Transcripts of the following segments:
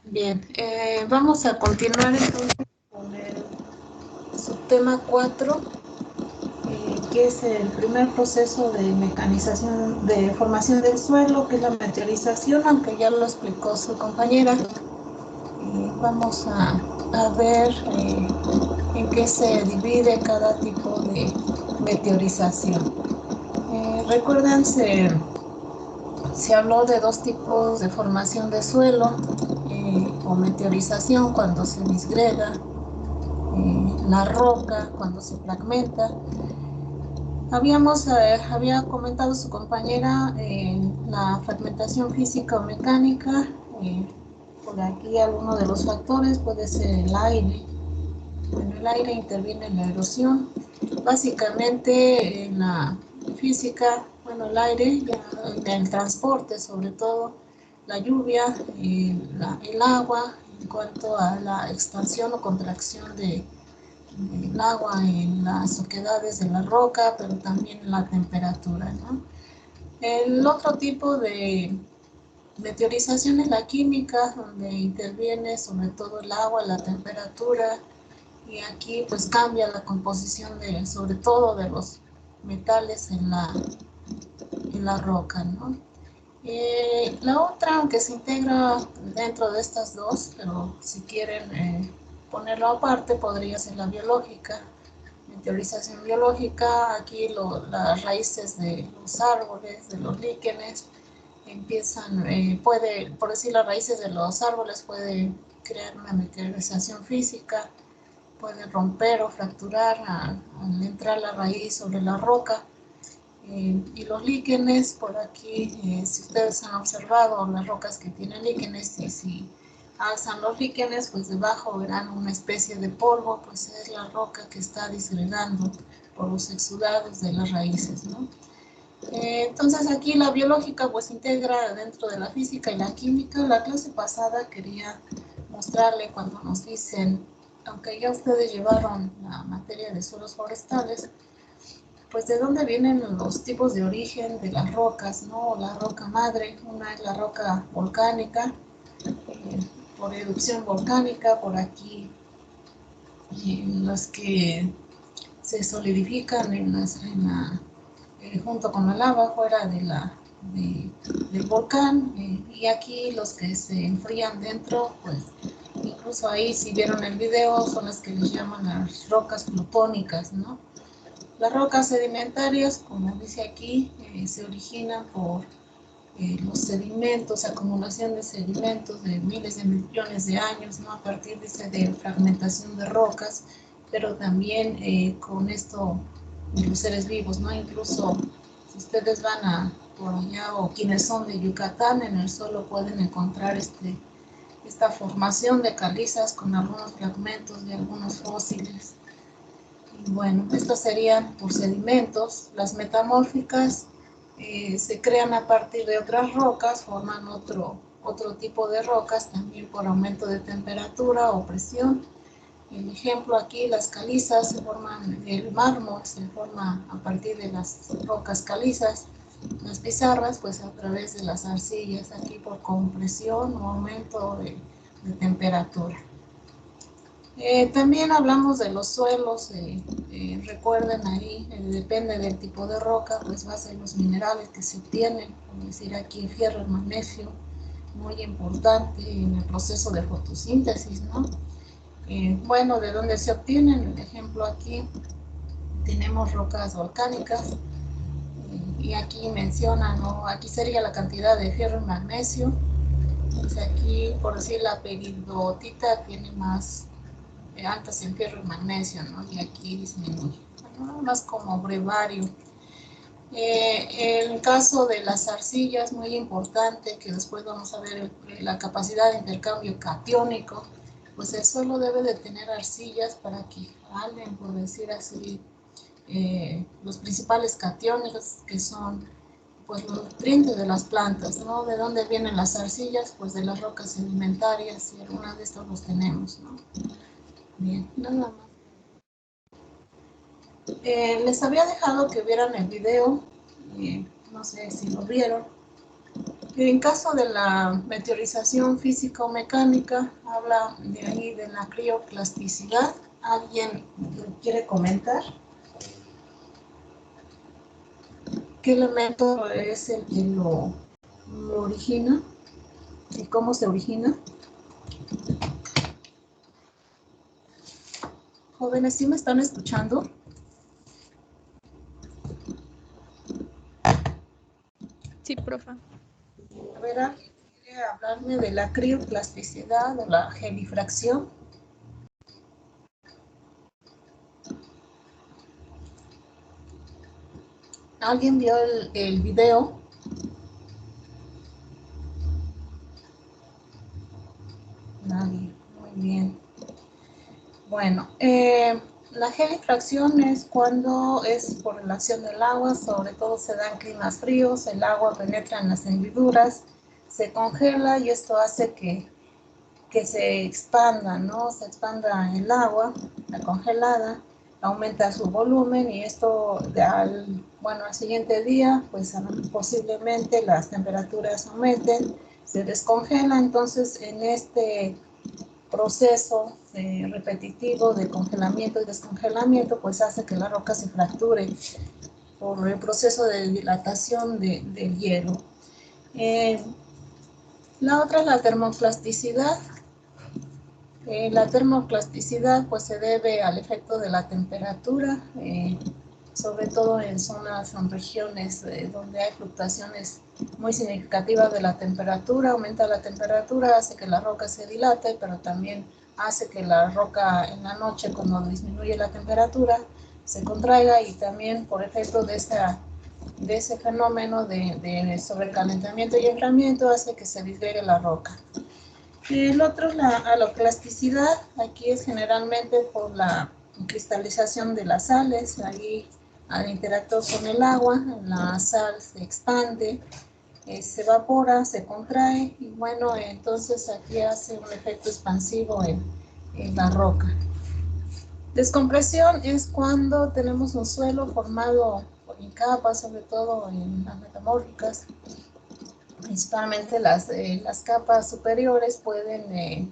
Bien, vamos a continuar entonces con el subtema 4, que es el primer proceso de mecanización, de formación del suelo, que es la meteorización, aunque ya lo explicó su compañera. Vamos a ver en qué se divide cada tipo de meteorización. Recuerden, se habló de dos tipos de formación de suelo, o meteorización cuando se disgrega la roca, cuando se fragmenta. Había comentado su compañera la fragmentación física o mecánica. Por aquí alguno de los factores puede ser el aire. Bueno, el aire interviene en la erosión. Básicamente en la física, bueno, el aire, en el transporte sobre todo, la lluvia, el agua, en cuanto a la expansión o contracción del agua en las oquedades de la roca, pero también en la temperatura, ¿no? El otro tipo de meteorización es la química, donde interviene sobre todo el agua, la temperatura, y aquí pues cambia la composición sobre todo de los metales en la roca, ¿no? La otra, aunque se integra dentro de estas dos, pero si quieren ponerlo aparte, podría ser la biológica, meteorización biológica. Aquí las raíces de los árboles, de los líquenes, empiezan, por decir, las raíces de los árboles pueden crear una meteorización física, puede romper o fracturar al entrar la raíz sobre la roca. Y los líquenes, por aquí, si ustedes han observado las rocas que tienen líquenes, y si alzan los líquenes, pues debajo verán una especie de polvo, pues es la roca que está disgregando por los exudados de las raíces, ¿no? Entonces aquí la biológica pues integra dentro de la física y la química. La clase pasada quería mostrarle cuando nos dicen, aunque ya ustedes llevaron la materia de suelos forestales, pues de dónde vienen los tipos de origen de las rocas, ¿no? La roca madre, una es la roca volcánica, por erupción volcánica, por aquí las que se solidifican junto con la lava fuera del volcán, y aquí los que se enfrían dentro, pues incluso ahí, si vieron el video, son las que les llaman las rocas plutónicas, ¿no? Las rocas sedimentarias, como dice aquí, se originan por los sedimentos, acumulación de sedimentos de miles de millones de años, ¿no? A partir, dice, de fragmentación de rocas, pero también con esto de los seres vivos, ¿no? Incluso si ustedes van por allá, o quienes son de Yucatán, en el suelo pueden encontrar esta formación de calizas con algunos fragmentos de algunos fósiles. Bueno, estos serían por sedimentos. Las metamórficas se crean a partir de otras rocas, forman otro tipo de rocas, también por aumento de temperatura o presión. El ejemplo aquí, las calizas se forman, el mármol se forma a partir de las rocas calizas. Las pizarras, pues a través de las arcillas, aquí por compresión o aumento de temperatura. También hablamos de los suelos. Recuerden ahí, depende del tipo de roca, pues va a ser los minerales que se obtienen, como decir aquí fierro, el magnesio, muy importante en el proceso de fotosíntesis, ¿no? Bueno, ¿de dónde se obtienen? El ejemplo aquí, tenemos rocas volcánicas, y aquí menciona, ¿no? Aquí sería la cantidad de fierro y magnesio. Pues aquí, por decir, la peridotita tiene más altas en fierro y magnesio, ¿no? Y aquí disminuye, ¿no? Más como brevario. El caso de las arcillas, muy importante, que después vamos a ver la capacidad de intercambio catiónico. Pues el suelo debe de tener arcillas para que jalen, por decir así, los principales cationes, que son pues los nutrientes de las plantas, ¿no? ¿De dónde vienen las arcillas? Pues de las rocas sedimentarias, y algunas de estas los tenemos, ¿no? Bien, nada más. Les había dejado que vieran el video, no sé si lo vieron. En caso de la meteorización físico-mecánica, habla de ahí de la crioplasticidad. ¿Alguien quiere comentar? ¿Qué elemento es el que lo origina? ¿Y cómo se origina? Jóvenes, ¿sí me están escuchando? Sí, profa. A ver, ¿alguien quiere hablarme de la crioplasticidad o la gelifracción? ¿Alguien vio el video? Nadie. Muy bien. Bueno, la gelifracción es cuando es por la acción del agua, sobre todo se da en climas fríos, el agua penetra en las hendiduras, se congela y esto hace que se expanda, ¿no? Se expanda el agua, la congelada, aumenta su volumen y esto bueno, al siguiente día, pues posiblemente las temperaturas aumenten, se descongela, entonces en este proceso repetitivo de congelamiento y descongelamiento, pues hace que la roca se fracture por el proceso de dilatación del hielo. La otra es la termoplasticidad. La termoplasticidad pues se debe al efecto de la temperatura, sobre todo en zonas, en regiones donde hay fluctuaciones muy significativas de la temperatura. Aumenta la temperatura, hace que la roca se dilate, pero también hace que la roca en la noche, cuando disminuye la temperatura, se contraiga, y también por efecto de ese fenómeno de sobrecalentamiento y enfriamiento hace que se disgregue la roca. El otro es la aloplasticidad. Aquí es generalmente por la cristalización de las sales. Ahí, al interactuar con el agua, la sal se expande, se evapora, se contrae, y bueno, entonces aquí hace un efecto expansivo en la roca. Descompresión es cuando tenemos un suelo formado en capas, sobre todo en las metamórficas. Principalmente las capas superiores pueden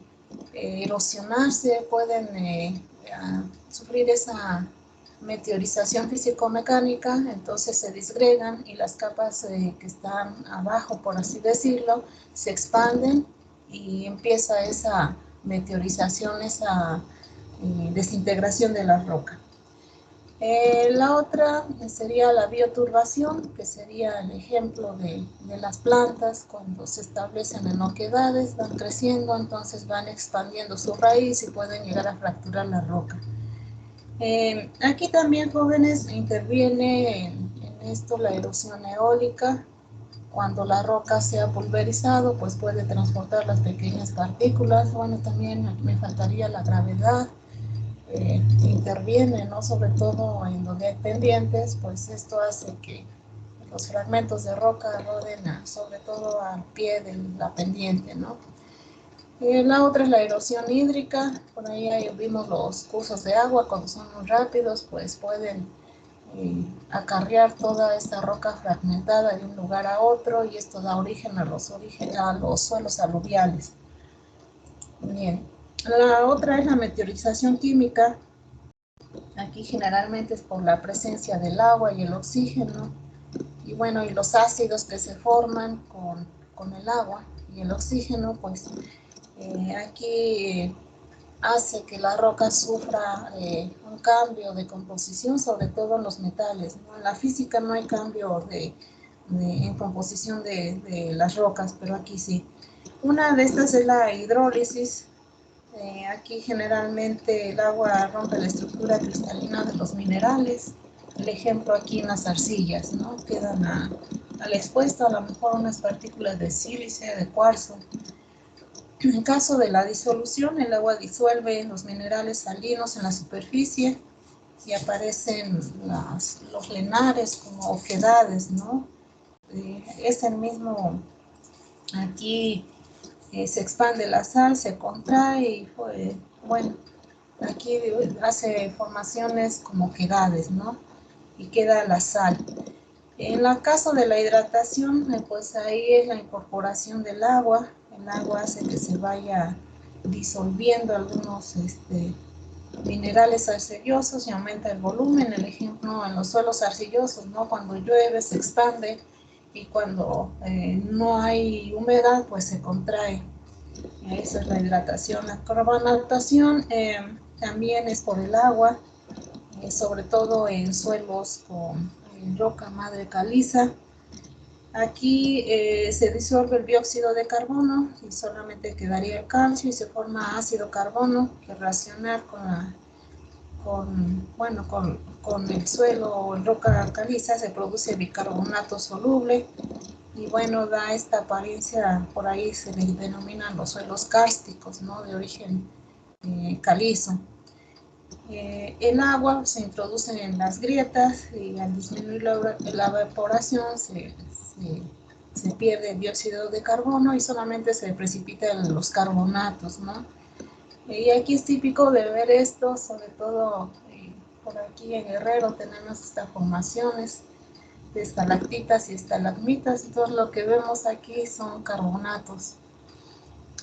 erosionarse, pueden sufrir esa meteorización físico-mecánica, entonces se disgregan, y las capas que están abajo, por así decirlo, se expanden y empieza esa meteorización, esa desintegración de la roca. La otra sería la bioturbación, que sería el ejemplo de las plantas cuando se establecen en oquedades, van creciendo, entonces van expandiendo su raíz y pueden llegar a fracturar la roca. Aquí también, jóvenes, interviene en esto la erosión eólica. Cuando la roca se ha pulverizado, pues puede transportar las pequeñas partículas. Bueno, también me faltaría la gravedad. Interviene, ¿no? Sobre todo en donde hay pendientes, pues esto hace que los fragmentos de roca roden sobre todo al pie de la pendiente, ¿no? La otra es la erosión hídrica. Por ahí vimos los cursos de agua, cuando son muy rápidos, pues pueden acarrear toda esta roca fragmentada de un lugar a otro, y esto da origen a los suelos aluviales. Bien. La otra es la meteorización química. Aquí generalmente es por la presencia del agua y el oxígeno, y bueno, y los ácidos que se forman con el agua y el oxígeno, pues aquí hace que la roca sufra un cambio de composición, sobre todo en los metales, ¿no? En la física no hay cambio en composición de las rocas, pero aquí sí. Una de estas es la hidrólisis. Aquí generalmente el agua rompe la estructura cristalina de los minerales. El ejemplo aquí en las arcillas, ¿no? Quedan al expuesto a lo mejor unas partículas de sílice, de cuarzo. En caso de la disolución, el agua disuelve los minerales salinos en la superficie y aparecen los lenares como oquedades, ¿no? Es el mismo, aquí se expande la sal, se contrae y bueno, aquí hace formaciones como oquedades, ¿no? Y queda la sal. En el caso de la hidratación, pues ahí es la incorporación del agua. El agua hace que se vaya disolviendo algunos minerales arcillosos y aumenta el volumen. El ejemplo en los suelos arcillosos, ¿no? Cuando llueve se expande y cuando no hay humedad, pues se contrae. Esa es la hidratación. La carbonatación también es por el agua, sobre todo en suelos con roca madre caliza. Aquí se disuelve el dióxido de carbono y solamente quedaría el calcio y se forma ácido carbono que reaccionar con el suelo o en roca caliza se produce bicarbonato soluble y bueno, da esta apariencia, por ahí se le denominan los suelos kársticos, ¿no? De origen calizo. El agua se introduce en las grietas y al disminuir la evaporación se pierde el dióxido de carbono y solamente se precipitan los carbonatos, ¿no? Y aquí es típico de ver esto, sobre todo por aquí en Guerrero tenemos estas formaciones de estalactitas y estalagmitas, y todo lo que vemos aquí son carbonatos.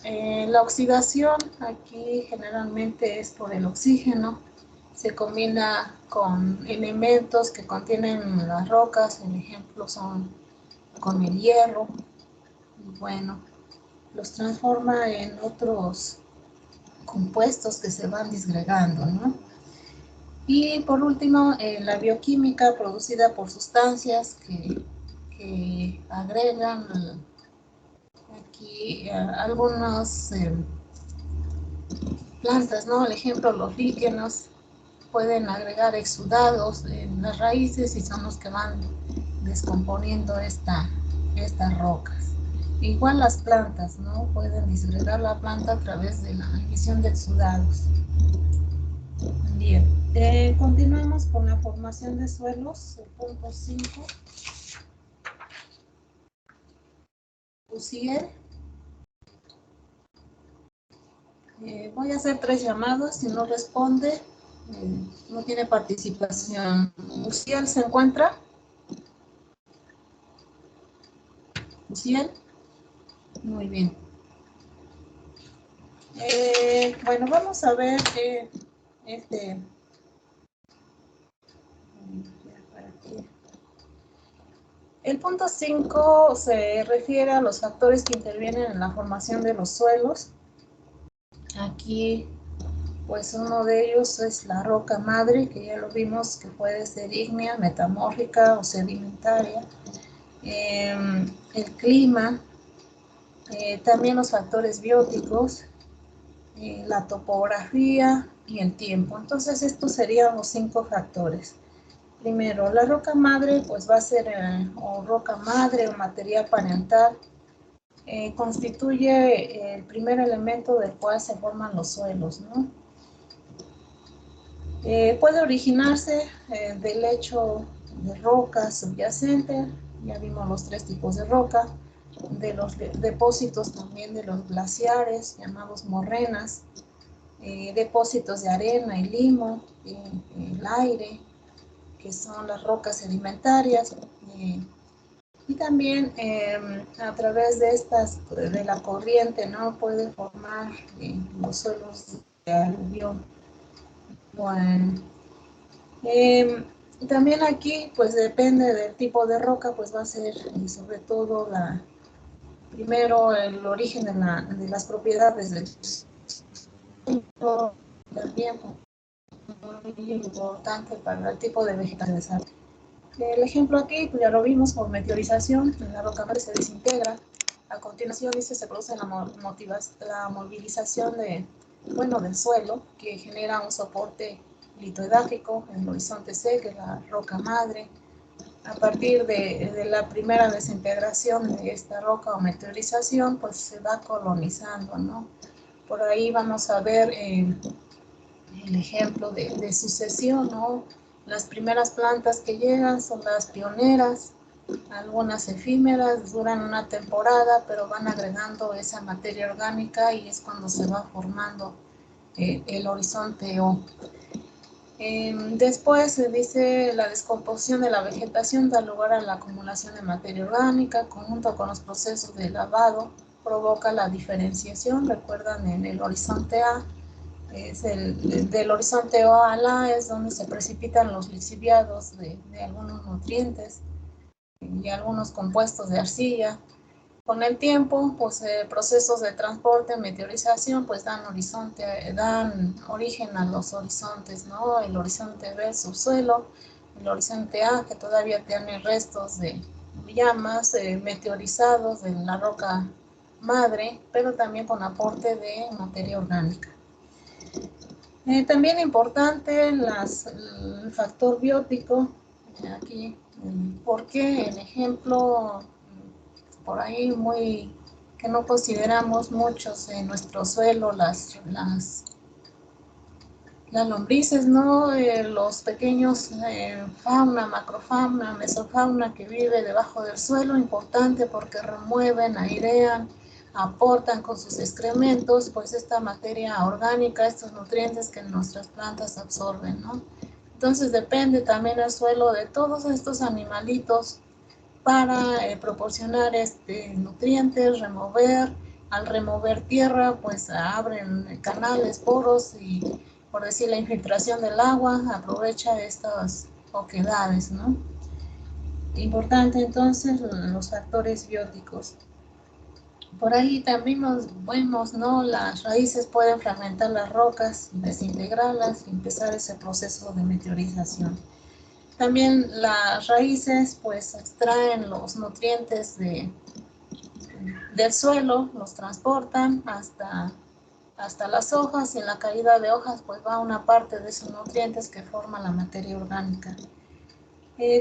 La oxidación aquí generalmente es por el oxígeno, se combina con elementos que contienen las rocas, el ejemplo son con el hierro, y bueno, los transforma en otros compuestos que se van disgregando, ¿no? Y por último, la bioquímica producida por sustancias que agregan aquí algunas plantas, ¿no? Por ejemplo, los líquenos pueden agregar exudados en las raíces y son los que van descomponiendo estas rocas. Igual las plantas, ¿no? Pueden disgregar la planta a través de la emisión de exudados. Bien, continuamos con la formación de suelos, el punto 5. Uciel. Voy a hacer 3 llamados, si no responde, no tiene participación. ¿Uciel se encuentra? ¿Uciel? Muy bien. Bueno, vamos a ver el punto 5 se refiere a los factores que intervienen en la formación de los suelos. Aquí, pues uno de ellos es la roca madre, que ya lo vimos que puede ser ígnea, metamórfica o sedimentaria. El clima, también los factores bióticos, la topografía y el tiempo. Entonces estos serían los 5 factores. Primero, la roca madre pues va a ser o roca madre o material parental. Constituye el primer elemento del cual se forman los suelos, ¿no? Puede originarse del lecho de roca subyacente, ya vimos los 3 tipos de roca, de los depósitos también de los glaciares, llamados morrenas, depósitos de arena y limo, el aire, que son las rocas sedimentarias, y también a través de la corriente, ¿no? Puede formar los suelos de aluvión. Bueno, también aquí, pues depende del tipo de roca, pues va a ser sobre todo primero el origen de las propiedades del suelo, también muy importante para el tipo de vegetación. El ejemplo aquí, pues ya lo vimos por meteorización, la roca madre se desintegra. A continuación, dice, se produce la movilización del suelo, que genera un soporte litoedáfico en el horizonte C, que es la roca madre. A partir de la primera desintegración de esta roca o meteorización, pues se va colonizando, ¿no? Por ahí vamos a ver el ejemplo de sucesión, ¿no? Las primeras plantas que llegan son las pioneras, algunas efímeras, duran una temporada, pero van agregando esa materia orgánica y es cuando se va formando el horizonte O. Después se dice la descomposición de la vegetación da lugar a la acumulación de materia orgánica, conjunto con los procesos de lavado, provoca la diferenciación. Recuerdan en el horizonte A, del horizonte O a la es donde se precipitan los lixiviados de algunos nutrientes y algunos compuestos de arcilla. Con el tiempo, pues procesos de transporte, meteorización, pues dan origen a los horizontes, ¿no? El horizonte B, subsuelo, el horizonte A, que todavía tiene restos de llamas meteorizados de la roca madre, pero también con aporte de materia orgánica. También importante el factor biótico, aquí, porque el ejemplo por ahí que no consideramos muchos en nuestro suelo, las lombrices, ¿no? Los pequeños fauna, macrofauna, mesofauna que vive debajo del suelo, importante porque remueven, airean, aportan con sus excrementos, pues esta materia orgánica, estos nutrientes que nuestras plantas absorben, ¿no? Entonces depende también el suelo de todos estos animalitos para proporcionar nutrientes, al remover tierra, pues abren canales, poros y, por decir, la infiltración del agua aprovecha estas oquedades, ¿no? Importante entonces los factores bióticos. Por ahí también nos vemos, ¿no? Las raíces pueden fragmentar las rocas, desintegrarlas y empezar ese proceso de meteorización. También las raíces pues extraen los nutrientes del suelo, los transportan hasta las hojas y en la caída de hojas pues va una parte de esos nutrientes que forman la materia orgánica.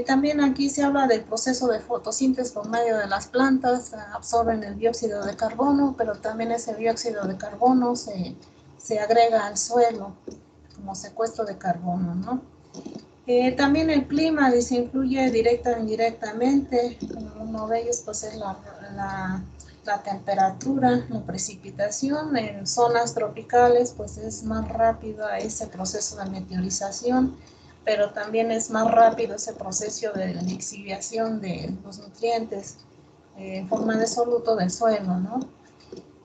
También aquí se habla del proceso de fotosíntesis por medio de las plantas, absorben el dióxido de carbono, pero también ese dióxido de carbono se agrega al suelo como secuestro de carbono, ¿no? También el clima dice, influye directa o indirectamente. Uno de ellos pues es la temperatura, la precipitación. En zonas tropicales pues es más rápido ese proceso de meteorización, pero también es más rápido ese proceso de lixiviación de los nutrientes en forma de soluto del suelo, ¿no?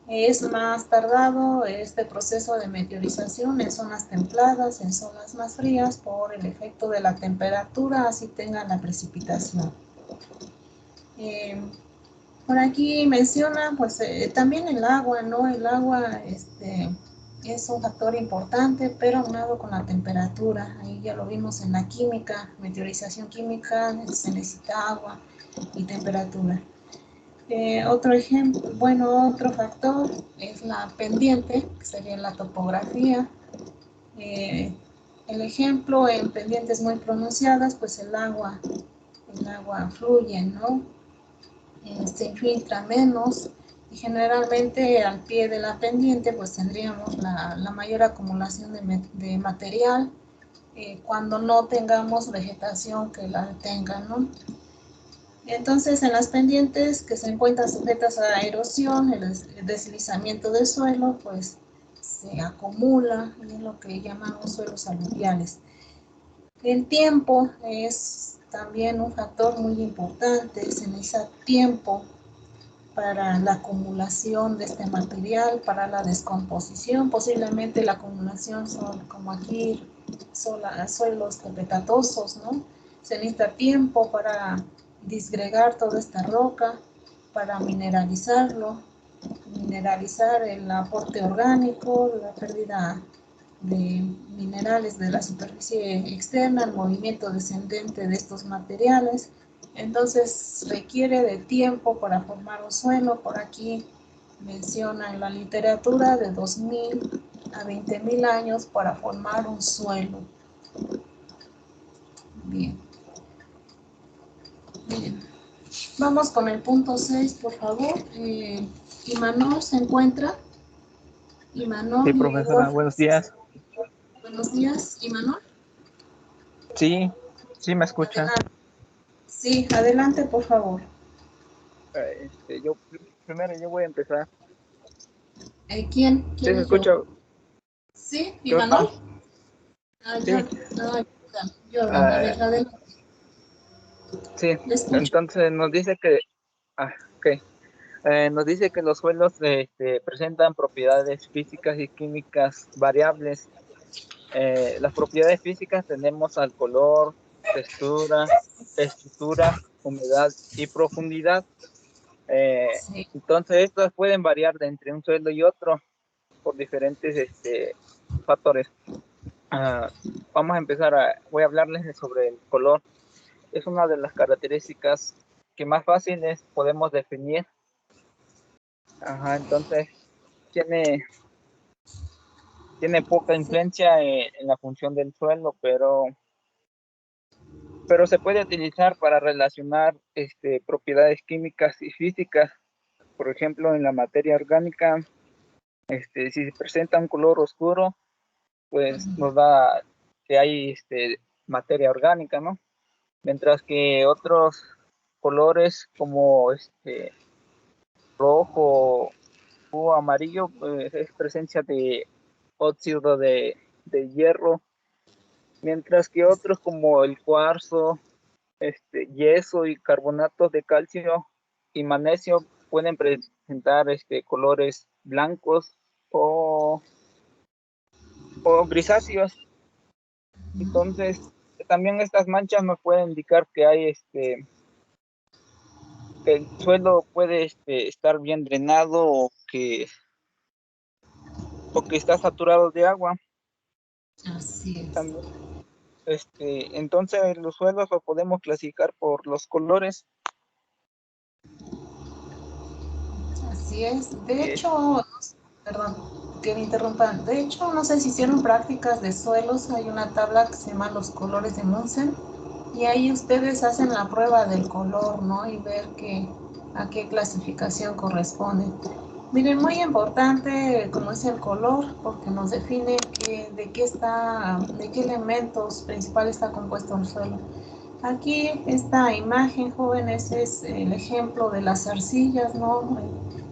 Es más tardado este proceso de meteorización en zonas templadas, en zonas más frías, por el efecto de la temperatura, así tenga la precipitación. Por aquí menciona, pues también el agua, ¿no? El agua es un factor importante, pero aunado con la temperatura. Ahí ya lo vimos en la química, meteorización química, se necesita agua y temperatura. Otro ejemplo, bueno, otro factor es la pendiente, que sería la topografía. El ejemplo en pendientes muy pronunciadas, pues el agua fluye, ¿no? Se infiltra menos y generalmente al pie de la pendiente pues tendríamos la mayor acumulación de material cuando no tengamos vegetación que la detenga, ¿no? Entonces, en las pendientes que se encuentran sujetas a erosión, el deslizamiento del suelo, pues se acumula, y es lo que llamamos suelos aluviales. El tiempo es también un factor muy importante, se necesita tiempo para la acumulación de este material, para la descomposición, posiblemente la acumulación son como aquí, suelos pepetatosos, ¿no? Se necesita tiempo para disgregar toda esta roca, para mineralizar el aporte orgánico, la pérdida de minerales de la superficie externa, el movimiento descendente de estos materiales. Entonces requiere de tiempo para formar un suelo. Por aquí menciona en la literatura de 2000 a 20.000 años para formar un suelo. Bien. Bien. Vamos con el punto 6, por favor. Imanol se encuentra. Imanol. Sí, profesora, buenos días. Buenos días, Imanol. Sí, sí me escucha. Adelante. Sí, adelante, por favor. Yo primero yo voy a empezar. ¿Quién Sí, se es yo? escucha. Sí, Yo, Imanol. Sí, Jordan, a ah, ver, adelante, sí. le escucho. Entonces nos dice que, ok. Nos dice que los suelos presentan propiedades físicas y químicas variables. Las propiedades físicas tenemos al color, textura, estructura, humedad y profundidad. Sí, Entonces, estas pueden variar de entre un suelo y otro por diferentes factores. Ah, Vamos a empezar voy a hablarles sobre el color. Es una de las características que más fáciles podemos definir. Ajá, entonces, tiene, tiene poca sí. influencia en la función del suelo, pero se puede utilizar para relacionar propiedades químicas y físicas. Por ejemplo, en la materia orgánica, si se presenta un color oscuro, pues Ujú. nos da que hay materia orgánica, ¿no? Mientras que otros colores como rojo o amarillo, pues es presencia de óxido de hierro, mientras que otros como el cuarzo, yeso y carbonatos de calcio y magnesio pueden presentar colores blancos o, o grisáceos. Entonces, también estas manchas nos pueden indicar que hay que el suelo puede estar bien drenado o que está saturado de agua. Así es. También, entonces los suelos los podemos clasificar por los colores. Así es. De Y, hecho, perdón que me interrumpan. De hecho, no sé si hicieron prácticas de suelos. Hay una tabla que se llama los colores de Munsen y ahí ustedes hacen la prueba del color, ¿no? Y ver a qué clasificación corresponde. Miren, muy importante como es el color, porque nos define de qué elementos principales está compuesto el suelo. Aquí esta imagen, jóvenes, es el ejemplo de las arcillas, ¿no?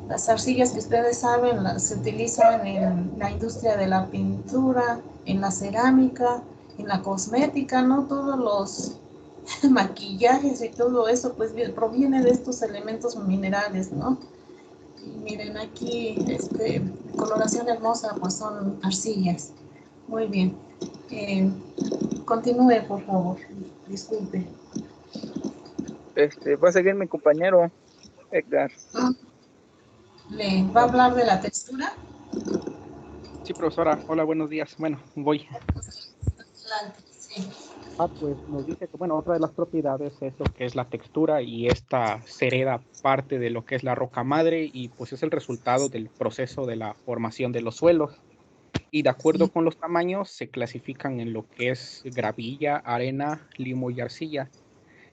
Las arcillas que ustedes saben se utilizan en la industria de la pintura, en la cerámica, en la cosmética, ¿no? Todos los maquillajes y todo eso pues proviene de estos elementos minerales, ¿no? Y miren aquí, coloración hermosa, pues son arcillas. Muy bien. Eh, Continúe, por favor. Disculpe. va a seguir mi compañero Edgar. ¿Le va a Vale. hablar de la textura? Sí, profesora. Hola, buenos días. Bueno, voy. Adelante, sí. Pues nos dice que, bueno, otra de las propiedades es lo que es la textura y esta se hereda parte de lo que es la roca madre y pues es el resultado del proceso de la formación de los suelos. Y de acuerdo Sí. con los tamaños se clasifican en lo que es gravilla, arena, limo y arcilla.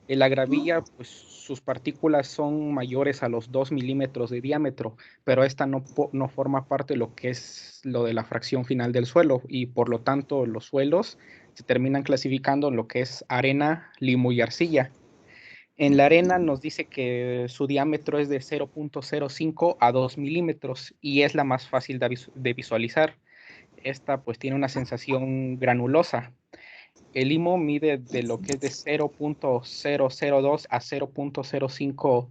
En la gravilla, pues sus partículas son mayores a los 2 milímetros de diámetro, pero esta no forma parte de lo que es lo de la fracción final del suelo y por lo tanto los suelos se terminan clasificando en lo que es arena, limo y arcilla. En la arena nos dice que su diámetro es de 0.05 a 2 milímetros y es la más fácil de visualizar. Esta pues tiene una sensación granulosa. El limo mide de lo que es de 0.002 a 0.05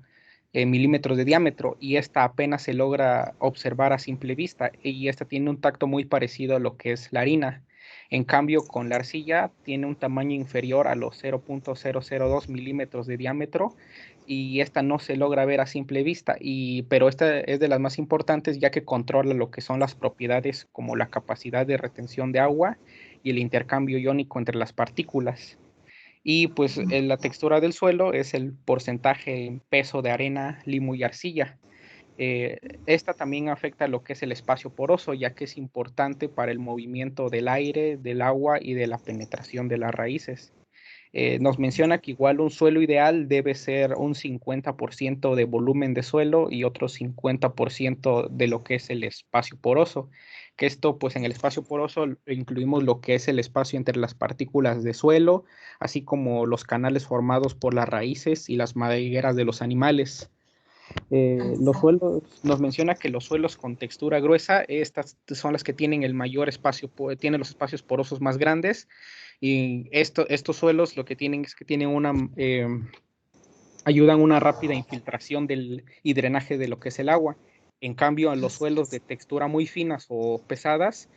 milímetros de diámetro y esta apenas se logra observar a simple vista y esta tiene un tacto muy parecido a lo que es la harina. En cambio, con la arcilla tiene un tamaño inferior a los 0.002 milímetros de diámetro y esta no se logra ver a simple vista, pero esta es de las más importantes ya que controla lo que son las propiedades como la capacidad de retención de agua y el intercambio iónico entre las partículas. Y pues la textura del suelo es el porcentaje en peso de arena, limo y arcilla. Esta también afecta lo que es el espacio poroso, ya que es importante para el movimiento del aire, del agua y de la penetración de las raíces. Nos menciona que igual un suelo ideal debe ser un 50% de volumen de suelo y otro 50% de lo que es el espacio poroso. Que esto, pues en el espacio poroso incluimos lo que es el espacio entre las partículas de suelo, así como los canales formados por las raíces y las madrigueras de los animales. Los suelos, nos menciona que los suelos con textura gruesa, estas son las que tienen el mayor espacio, tienen los espacios porosos más grandes, y estos suelos lo que tienen es que tienen ayudan a una rápida infiltración y drenaje de lo que es el agua. En cambio, en los suelos de textura muy finas o pesadas,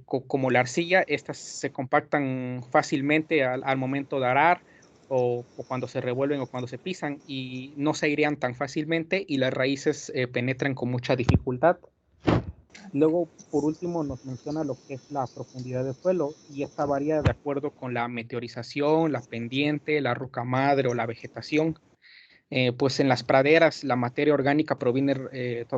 como la arcilla, estas se compactan fácilmente al momento de arar o cuando se revuelven o cuando se pisan y no se airean tan fácilmente y las raíces penetran con mucha dificultad. Luego, por último, nos menciona lo que es la profundidad del suelo y esta varía de acuerdo con la meteorización, la pendiente, la roca madre o la vegetación. Pues en las praderas la materia orgánica proviene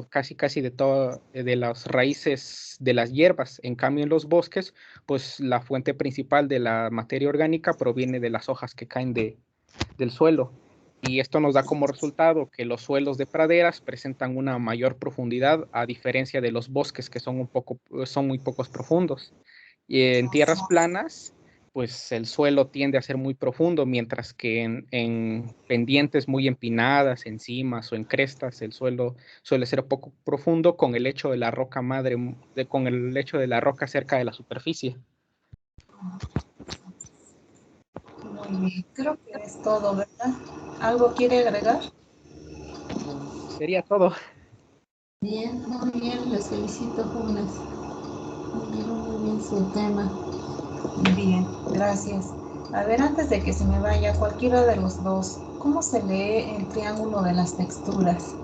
casi de las raíces de las hierbas. En cambio, en los bosques, pues la fuente principal de la materia orgánica proviene de las hojas que caen del suelo. Y esto nos da como resultado que los suelos de praderas presentan una mayor profundidad a diferencia de los bosques que son muy pocos profundos. Y en tierras planas, pues el suelo tiende a ser muy profundo, mientras que en pendientes muy empinadas, en cimas o en crestas, el suelo suele ser poco profundo con el hecho de la roca madre, con el hecho de la roca cerca de la superficie. Muy bien, creo que es todo, ¿verdad? ¿Algo quiere agregar? Sería todo. Bien, muy bien, les felicito, jóvenes. Muy bien su tema. Bien, gracias. A ver, antes de que se me vaya cualquiera de los dos, ¿cómo se lee el triángulo de las texturas?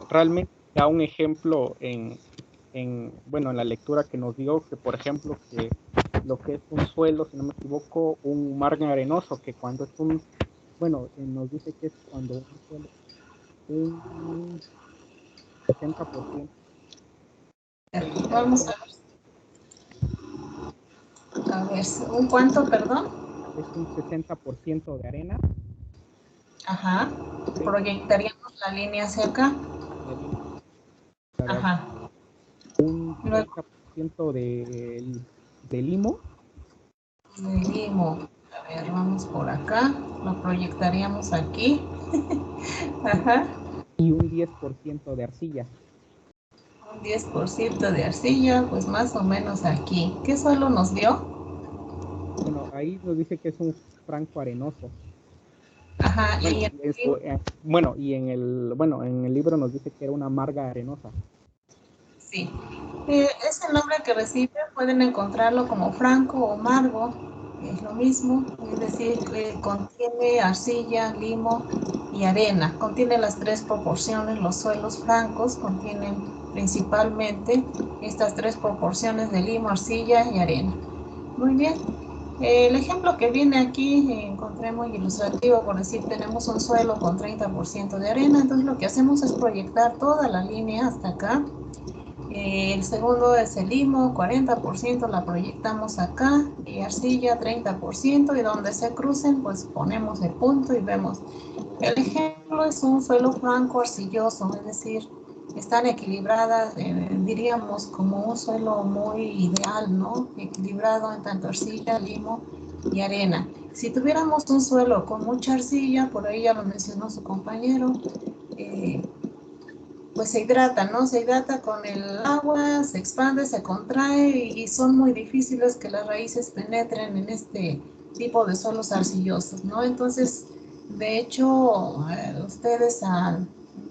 Realmente da un ejemplo bueno, en la lectura que nos dio, que por ejemplo, que lo que es un suelo, si no me equivoco, un margen arenoso, que cuando es nos dice que es cuando un suelo, un 60%. Vamos a ver, ¿un cuánto, perdón? Es un 60% de arena. Ajá, proyectaríamos la línea hacia acá. Ajá. Un 30% de limo. De limo. A ver, vamos por acá. Lo proyectaríamos aquí. Ajá. Y un 10% de arcilla. Un 10% de arcilla, pues más o menos aquí. ¿Qué suelo nos dio? Bueno, ahí nos dice que es un franco arenoso. Ajá, bueno, y en el libro nos dice que era una marga arenosa. Sí. Ese nombre que recibe pueden encontrarlo como franco o margo, es lo mismo, es decir, contiene arcilla, limo y arena. Contiene las tres proporciones. Los suelos francos contienen principalmente estas tres proporciones de limo, arcilla y arena. Muy bien. El ejemplo que viene aquí encontré muy ilustrativo, por decir, tenemos un suelo con 30% de arena, entonces lo que hacemos es proyectar toda la línea hasta acá. El segundo es el limo, 40% la proyectamos acá, y arcilla 30%, y donde se crucen pues ponemos el punto y vemos. El ejemplo es un suelo franco arcilloso, es decir, están equilibradas, diríamos como un suelo muy ideal, ¿no? Equilibrado en tanto arcilla, limo y arena. Si tuviéramos un suelo con mucha arcilla, por ahí ya lo mencionó su compañero, pues se hidrata, ¿no? Se hidrata con el agua, se expande, se contrae y son muy difíciles que las raíces penetren en este tipo de suelos arcillosos, ¿no? Entonces, de hecho, ustedes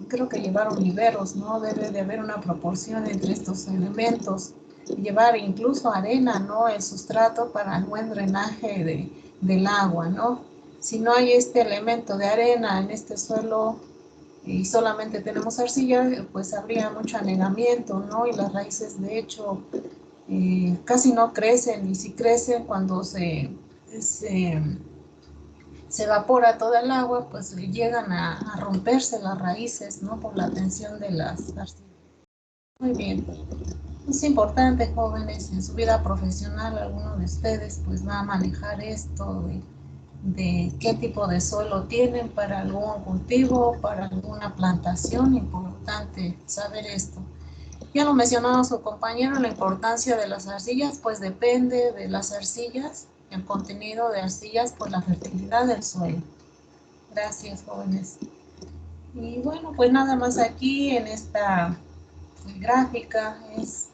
creo que llevaron viveros, ¿no? Debe de haber una proporción entre estos elementos. Llevar incluso arena, ¿no? El sustrato para el buen drenaje del agua, ¿no? Si no hay este elemento de arena en este suelo y solamente tenemos arcilla, pues habría mucho anegamiento, ¿no? Y las raíces, de hecho, casi no crecen, y si crecen cuando se evapora toda el agua, pues llegan a romperse las raíces, ¿no? Por la tensión de las arcillas. Muy bien. Es importante, jóvenes, en su vida profesional, alguno de ustedes pues va a manejar esto de qué tipo de suelo tienen para algún cultivo, para alguna plantación. Importante saber esto. Ya lo mencionaba su compañero, la importancia de las arcillas, pues depende de las arcillas. el contenido de arcillas por la fertilidad del suelo. Gracias, jóvenes. Y bueno, pues nada más aquí en esta gráfica es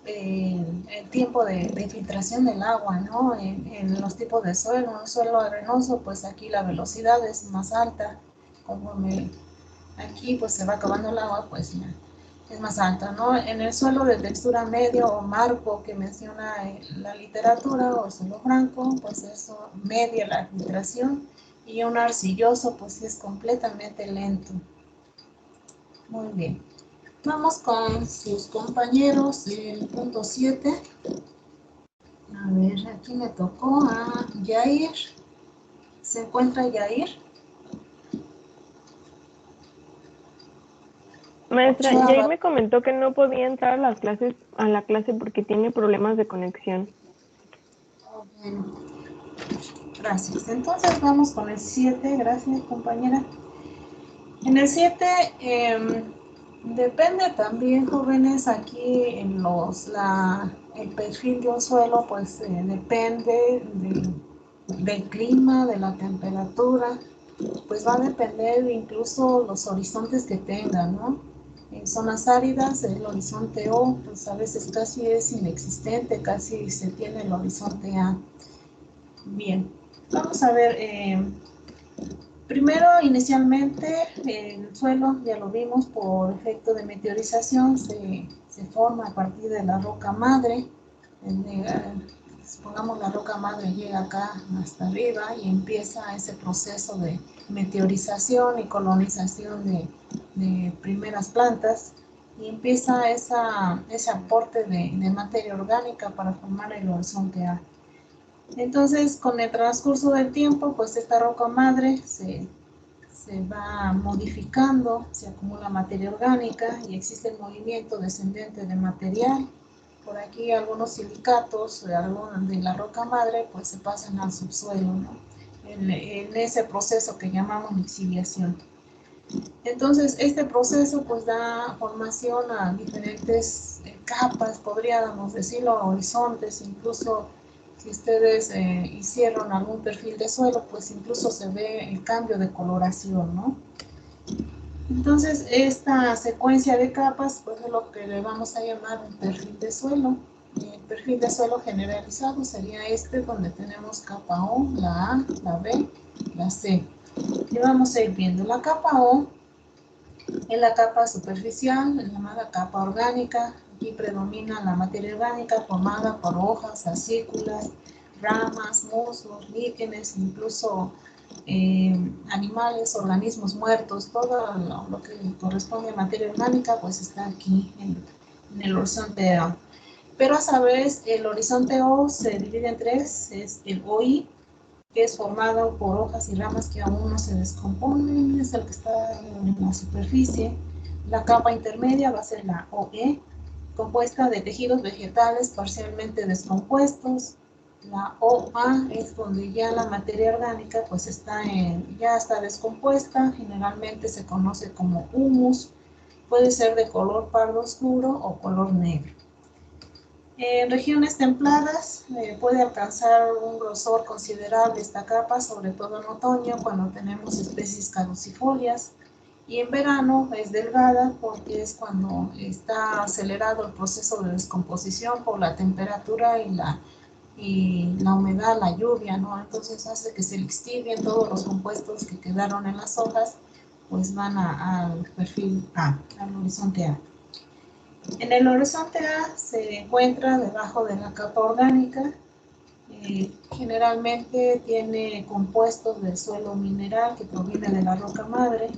el tiempo de filtración del agua, ¿no? En los tipos de suelo, un suelo arenoso, pues aquí la velocidad es más alta, conforme aquí pues se va acabando el agua, pues ya es más alta, ¿no? En el suelo de textura medio o marco que menciona la literatura o suelo franco, pues eso media la filtración, y un arcilloso pues es completamente lento. Muy bien. Vamos con sus compañeros, el punto 7. A ver, aquí me tocó a Yair. ¿Se encuentra Yair? Maestra, Ochoa, Jair me comentó que no podía entrar a las clases, a la clase porque tiene problemas de conexión. Bien. Gracias. Entonces vamos con el 7. Gracias, compañera. En el 7, depende también, jóvenes, aquí en el perfil de un suelo, pues depende del clima, de la temperatura, pues va a depender incluso los horizontes que tengan, ¿no? En zonas áridas, el horizonte O, pues a veces casi es inexistente, casi se tiene el horizonte A. Bien, vamos a ver. Primero, inicialmente, el suelo, ya lo vimos, por efecto de meteorización, se forma a partir de la roca madre. Supongamos la roca madre llega acá hasta arriba y empieza ese proceso de meteorización y colonización de primeras plantas, y empieza ese aporte de materia orgánica para formar el horizonte A. Entonces, con el transcurso del tiempo, pues esta roca madre se va modificando, se acumula materia orgánica y existe el movimiento descendente de material. Por aquí algunos silicatos de la roca madre pues se pasan al subsuelo, ¿no? En ese proceso que llamamos lixiviación. Entonces este proceso pues da formación a diferentes capas, podríamos decirlo, horizontes, incluso si ustedes hicieron algún perfil de suelo, pues incluso se ve el cambio de coloración, ¿no? Entonces, esta secuencia de capas, pues es lo que le vamos a llamar un perfil de suelo. El perfil de suelo generalizado sería este, donde tenemos capa O, la A, la B, la C. Y vamos a ir viendo la capa O, en la capa superficial, llamada capa orgánica. Aquí predomina la materia orgánica formada por hojas, acículas, ramas, musgos, líquenes, incluso animales, organismos muertos. Todo lo que corresponde a materia orgánica pues está aquí en el horizonte O. Pero a su vez el horizonte O se divide en tres, es el OI, que es formado por hojas y ramas que aún no se descomponen, es el que está en la superficie. La capa intermedia va a ser la OE, compuesta de tejidos vegetales parcialmente descompuestos. La OA es donde ya la materia orgánica pues ya está descompuesta, generalmente se conoce como humus, puede ser de color pardo oscuro o color negro. En regiones templadas puede alcanzar un grosor considerable esta capa, sobre todo en otoño cuando tenemos especies caducifolias, y en verano es delgada porque es cuando está acelerado el proceso de descomposición por la temperatura y la humedad, la lluvia, ¿no? Entonces hace que se extinguen todos los compuestos que quedaron en las hojas, pues van al perfil A, al horizonte A. En el horizonte A se encuentra debajo de la capa orgánica. Generalmente tiene compuestos del suelo mineral que proviene de la roca madre.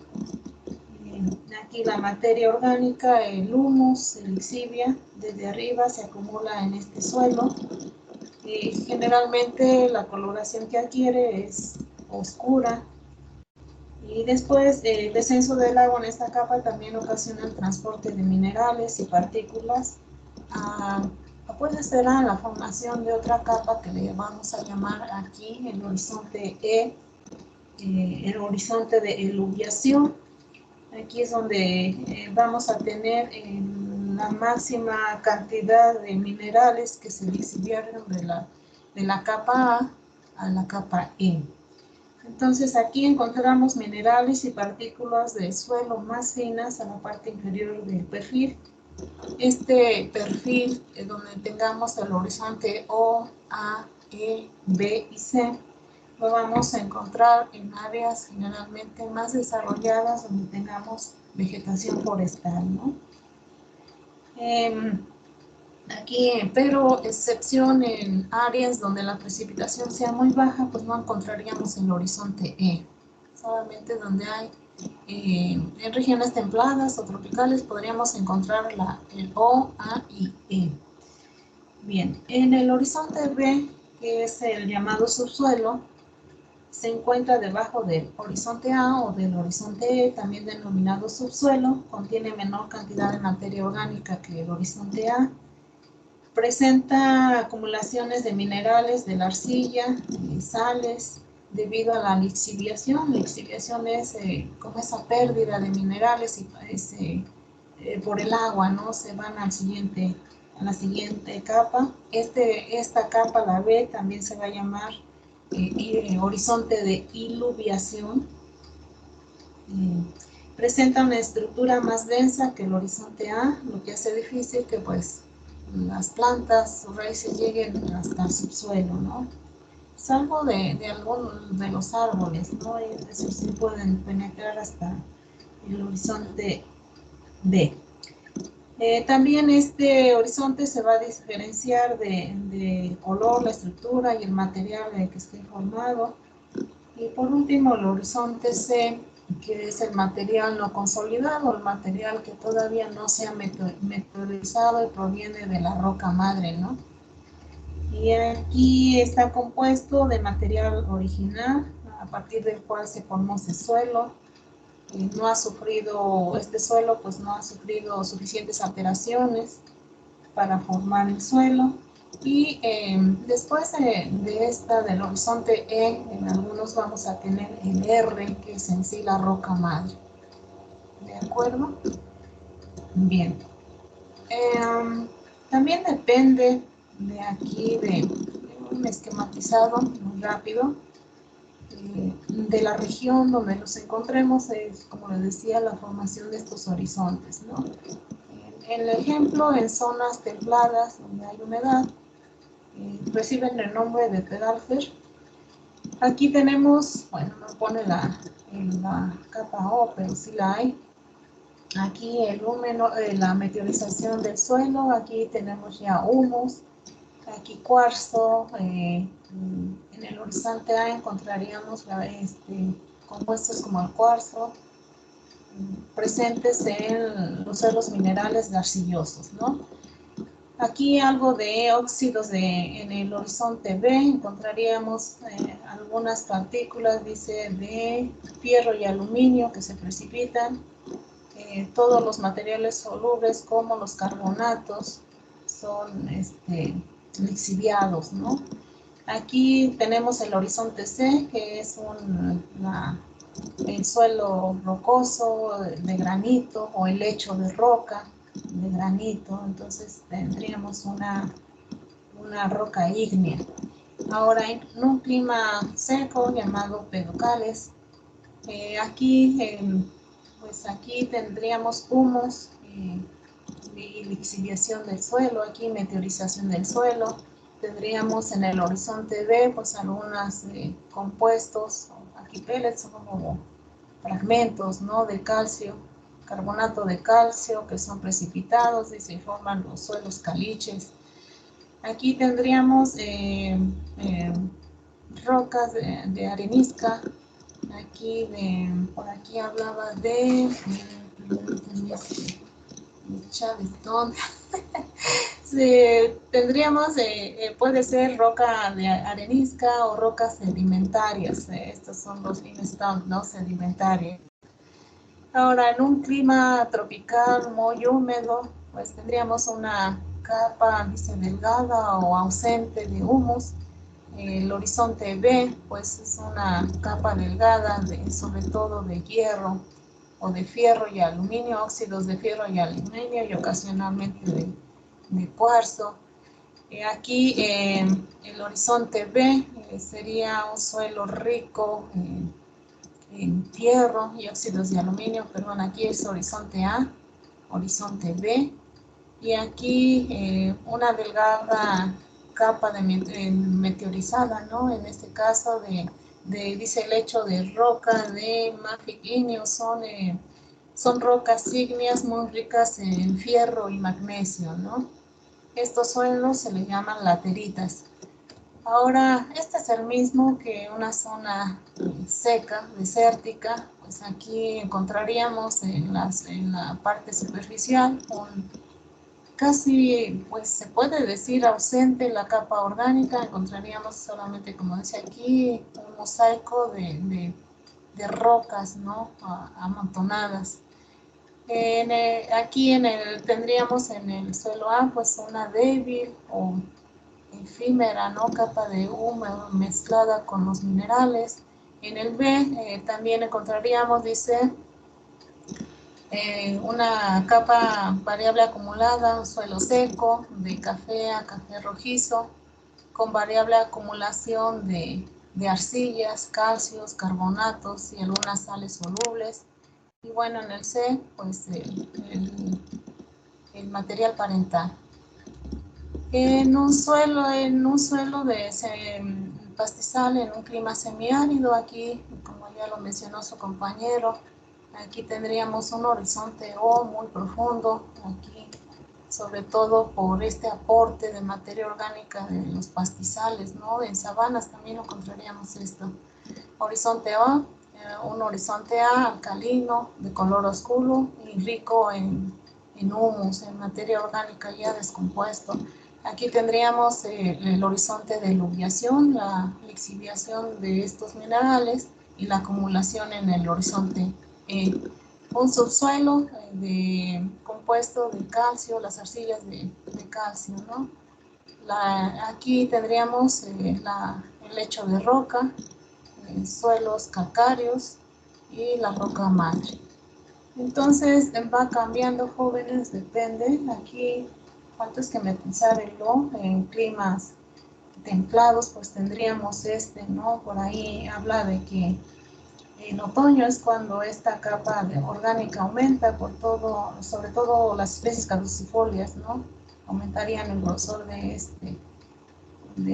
Aquí la materia orgánica, el humus, el lixivia, desde arriba se acumula en este suelo. Generalmente la coloración que adquiere es oscura. Y después el descenso del agua en esta capa también ocasiona el transporte de minerales y partículas. Puede ser la formación de otra capa que le vamos a llamar aquí el horizonte E, el horizonte de eluviación. Aquí es donde vamos a tener la máxima cantidad de minerales que se lixiviaron de la capa A la capa E. Entonces aquí encontramos minerales y partículas de suelo más finas a la parte inferior del perfil. Este perfil donde tengamos el horizonte O, A, E, B y C, lo vamos a encontrar en áreas generalmente más desarrolladas donde tengamos vegetación forestal, ¿no? Aquí, pero excepción en áreas donde la precipitación sea muy baja, pues no encontraríamos el horizonte E. Solamente donde hay, en regiones templadas o tropicales, podríamos encontrar el O, A y E. Bien, en el horizonte B, que es el llamado subsuelo, se encuentra debajo del horizonte A o del horizonte E, también denominado subsuelo, contiene menor cantidad de materia orgánica que el horizonte A, presenta acumulaciones de minerales de la arcilla, sales, debido a la lixiviación. Lixiviación es como esa pérdida de minerales y por el agua, ¿no? Se van a la siguiente capa. Esta capa, la B, también se va a llamar horizonte de iluviación. Presenta una estructura más densa que el horizonte A, lo que hace difícil que pues las plantas, sus raíces lleguen hasta el subsuelo, ¿no? Salvo de algunos de los árboles, ¿no? Esos sí pueden penetrar hasta el horizonte B. También este horizonte se va a diferenciar de color, la estructura y el material de que esté formado. Y por último, el horizonte C, que es el material no consolidado, el material que todavía no se ha meteorizado y proviene de la roca madre, ¿no? Y aquí está compuesto de material original, a partir del cual se formó ese suelo. No ha sufrido, este suelo pues no ha sufrido suficientes alteraciones para formar el suelo. Y después del horizonte E, en algunos vamos a tener el R, que es en sí la roca madre. ¿De acuerdo? Bien. También depende de aquí, de un esquematizado muy rápido, de la región donde nos encontremos, es, como les decía, la formación de estos horizontes, ¿no? En el ejemplo, en zonas templadas donde hay humedad, reciben el nombre de Pedalfer. Aquí tenemos, bueno, no pone la capa O, pero sí la hay. Aquí el húmedo, la meteorización del suelo, aquí tenemos ya humus, aquí cuarzo, en el horizonte A encontraríamos compuestos como el cuarzo, presentes en los suelos minerales arcillosos, ¿no? Aquí algo de óxidos en el horizonte B, encontraríamos algunas partículas, dice, de fierro y aluminio que se precipitan. Todos los materiales solubles como los carbonatos son lixiviados, ¿no? Aquí tenemos el horizonte C, que es el suelo rocoso de granito o el lecho de roca de granito, entonces tendríamos una roca ígnea. Ahora, en un clima seco llamado pedocales, pues aquí tendríamos humus y lixiviación del suelo, aquí meteorización del suelo. Tendríamos en el horizonte B pues algunos compuestos, aquí pellets, son como fragmentos, ¿no?, de calcio, carbonato de calcio que son precipitados y se forman los suelos caliches. Aquí tendríamos rocas de arenisca. Aquí por aquí hablaba de Chavistón. Sí, tendríamos, puede ser roca de arenisca o rocas sedimentarias. Estos son los limestone, ¿no?, sedimentarios. Ahora, en un clima tropical muy húmedo, pues tendríamos una capa, dice, delgada o ausente de humus. El horizonte B, pues es una capa delgada, sobre todo de hierro o de fierro y aluminio, óxidos de fierro y aluminio y ocasionalmente de cuarzo. Aquí el horizonte B sería un suelo rico en hierro y óxidos de aluminio, perdón, aquí es horizonte A, horizonte B, y aquí una delgada capa de meteorizada, ¿no? En este caso dice el hecho de roca de mafic igneous, son rocas ígneas muy ricas en fierro y magnesio, ¿no? Estos suelos se les llaman lateritas. Ahora, este es el mismo que una zona seca, desértica, pues aquí encontraríamos en la parte superficial casi, pues se puede decir ausente la capa orgánica, encontraríamos solamente, como dice aquí, un mosaico de rocas, ¿no? Amontonadas. Aquí tendríamos en el suelo A, pues una débil o efímera, ¿no? Capa de humo mezclada con los minerales. En el B también encontraríamos, dice, una capa variable acumulada, un suelo seco, de café a café rojizo, con variable acumulación de arcillas, calcios, carbonatos y algunas sales solubles. Y bueno, en el C, pues el material parental. En un suelo de pastizal, en un clima semiárido, aquí, como ya lo mencionó su compañero, aquí tendríamos un horizonte O muy profundo, aquí, sobre todo por este aporte de materia orgánica de los pastizales, ¿no? En sabanas también encontraríamos esto. Horizonte O, un horizonte A alcalino, de color oscuro y rico en humus, en materia orgánica ya descompuesto. Aquí tendríamos el horizonte de eluviación, la lixiviación de estos minerales y la acumulación en el horizonte E. Un subsuelo compuesto de calcio, las arcillas de calcio, ¿no? Aquí tendríamos el lecho de roca, suelos calcáreos y la roca madre. Entonces va cambiando, jóvenes, depende. Aquí falta esquematizar el O en climas templados, pues tendríamos ¿no? Por ahí habla de que en otoño es cuando esta capa orgánica aumenta por todo, sobre todo las especies caducifolias, ¿no? Aumentarían el grosor de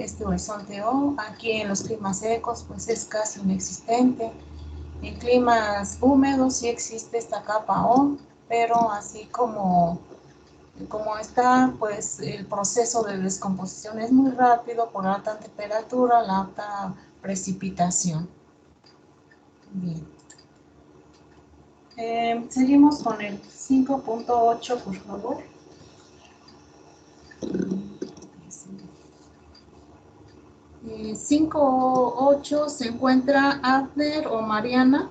este horizonte O. Aquí en los climas secos, pues es casi inexistente. En climas húmedos sí existe esta capa O, pero así como está, pues el proceso de descomposición es muy rápido por la alta temperatura, la alta precipitación. Bien. Seguimos con el 5.8, por favor. 5.8 se encuentra Abner o Mariana.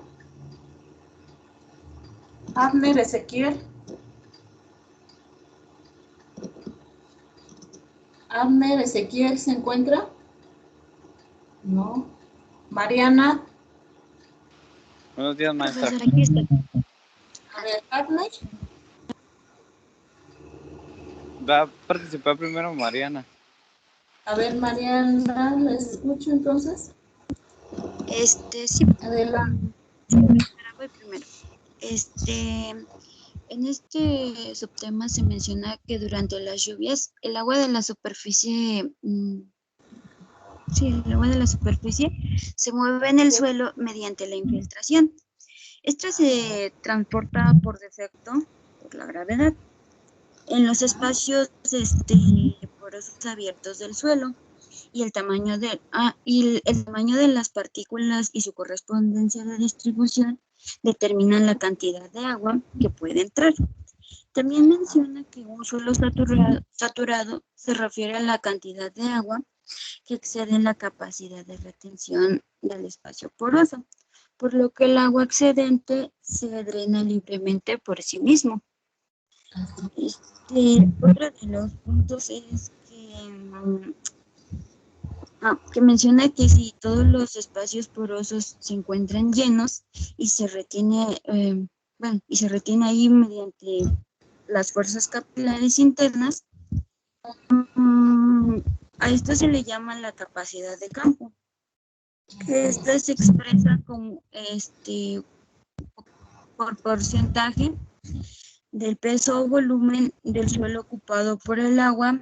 Abner, Ezequiel. Abner, Ezequiel, ¿se encuentra? No. Mariana. Buenos días, maestra. Profesora, aquí está. A ver, Abner. Va a participar primero Mariana. A ver, Mariana, ¿la escucho entonces? Sí. Adelante. Voy primero. En este subtema se menciona que durante las lluvias el agua de la superficie, el agua de la superficie se mueve en el suelo mediante la infiltración. Esta se transporta por defecto por la gravedad en los espacios porosos abiertos del suelo y el tamaño el tamaño de las partículas y su correspondencia de distribución determinan la cantidad de agua que puede entrar. También menciona que un suelo saturado se refiere a la cantidad de agua que excede la capacidad de retención del espacio poroso, por lo que el agua excedente se drena libremente por sí mismo. Otro de los puntos es que menciona que si todos los espacios porosos se encuentran llenos y se retiene, ahí mediante las fuerzas capilares internas, A esto se le llama la capacidad de campo. Esta se expresa como por porcentaje del peso o volumen del suelo ocupado por el agua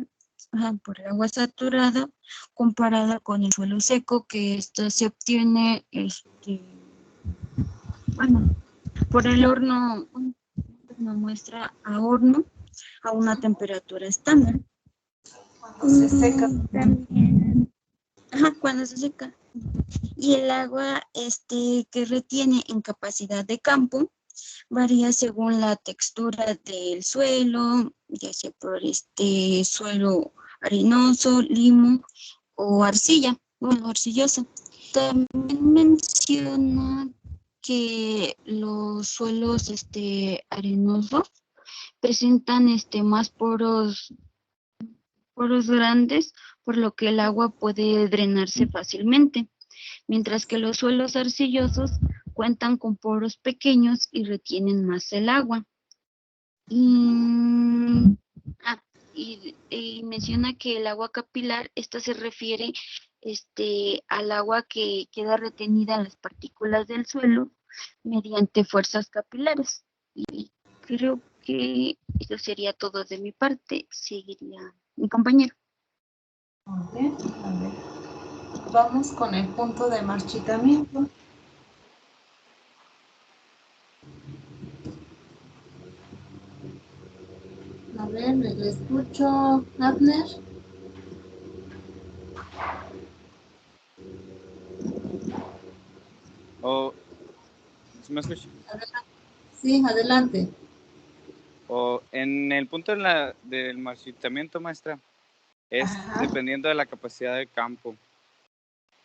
saturada comparada con el suelo seco, que esto se obtiene por el horno, una muestra a horno a una temperatura estándar. Cuando se seca. También, cuando se seca. Y el agua que retiene en capacidad de campo varía según la textura del suelo, ya sea por suelo arenoso, limo o arcilla, arcilloso. También menciona que los suelos arenosos presentan más poros grandes, por lo que el agua puede drenarse fácilmente, mientras que los suelos arcillosos cuentan con poros pequeños y retienen más el agua. Y menciona que el agua capilar, esta se refiere al agua que queda retenida en las partículas del suelo mediante fuerzas capilares. Y creo que eso sería todo de mi parte. Seguiría mi compañero. Muy bien, a ver. Vamos con el punto de marchitamiento. A ver, le escucho, Abner. ¿Sí me escucha? Sí, adelante. En el punto del marchitamiento, maestra, es dependiendo de la capacidad del campo.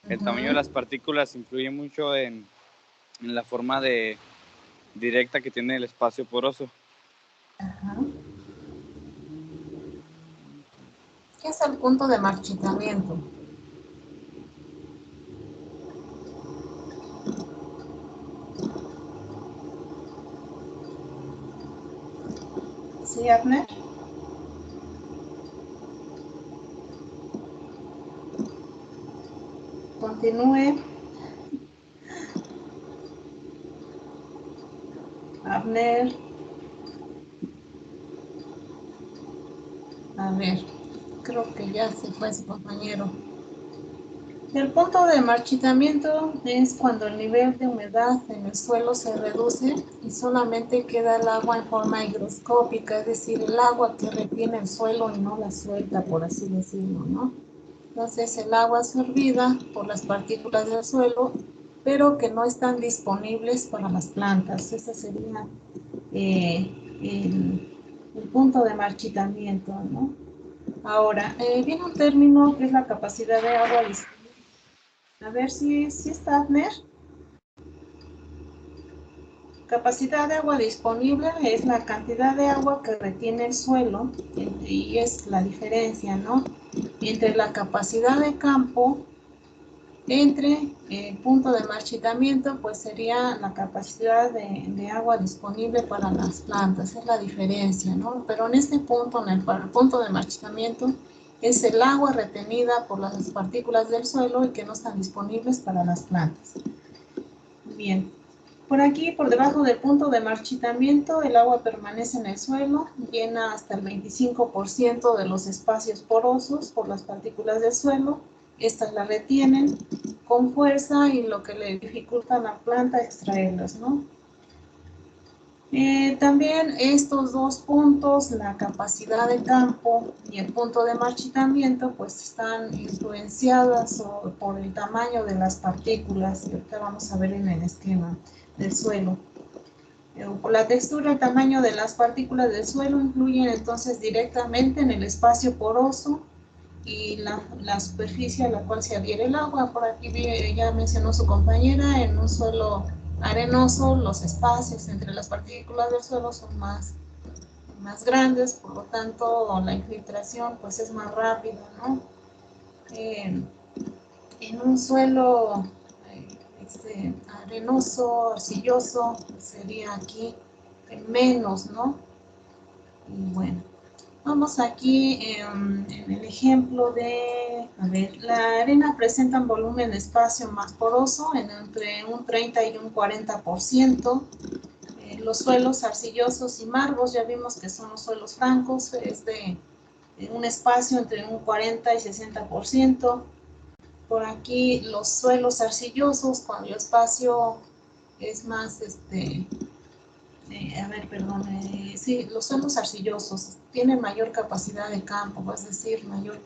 El tamaño de las partículas influye mucho en la forma directa que tiene el espacio poroso. ¿Qué es el punto de marchitamiento? ¿Sí, Abner? Continúe. Abner. A ver, creo que ya se fue su compañero. El punto de marchitamiento es cuando el nivel de humedad en el suelo se reduce y solamente queda el agua en forma higroscópica, es decir, el agua que retiene el suelo y no la suelta, por así decirlo, ¿no? Entonces el agua absorbida por las partículas del suelo, pero que no están disponibles para las plantas. Ese sería el punto de marchitamiento, ¿no? Ahora, viene un término que es la capacidad de agua disponible. A ver si está, Abner. Capacidad de agua disponible es la cantidad de agua que retiene el suelo y es la diferencia, ¿no? Entre la capacidad de campo, entre el punto de marchitamiento, pues sería la capacidad de agua disponible para las plantas, es la diferencia, ¿no? Pero en este punto, en el punto de marchitamiento, es el agua retenida por las partículas del suelo y que no están disponibles para las plantas. Bien, por aquí, por debajo del punto de marchitamiento, el agua permanece en el suelo, llena hasta el 25% de los espacios porosos por las partículas del suelo. Estas la retienen con fuerza y lo que le dificulta a la planta extraerlas, ¿no? También estos dos puntos, la capacidad de campo y el punto de marchitamiento, pues están influenciadas por el tamaño de las partículas, y ahorita vamos a ver en el esquema del suelo. Por la textura, el tamaño de las partículas del suelo influyen entonces directamente en el espacio poroso y la superficie a la cual se adhiere el agua. Por aquí ya mencionó su compañera, en un suelo arenoso los espacios entre las partículas del suelo son más grandes, por lo tanto la infiltración pues es más rápida, ¿no? En un suelo arenoso, arcilloso, sería aquí menos, ¿no? Y bueno, Vamos aquí en el ejemplo de, a ver, la arena presenta un volumen de espacio más poroso entre un 30 y un 40%. Los suelos arcillosos y margos, ya vimos que son los suelos francos, es de un espacio entre un 40 y 60%. Por aquí los suelos arcillosos, cuando el espacio es más, sí, los suelos arcillosos tienen mayor capacidad de campo, es decir, mayor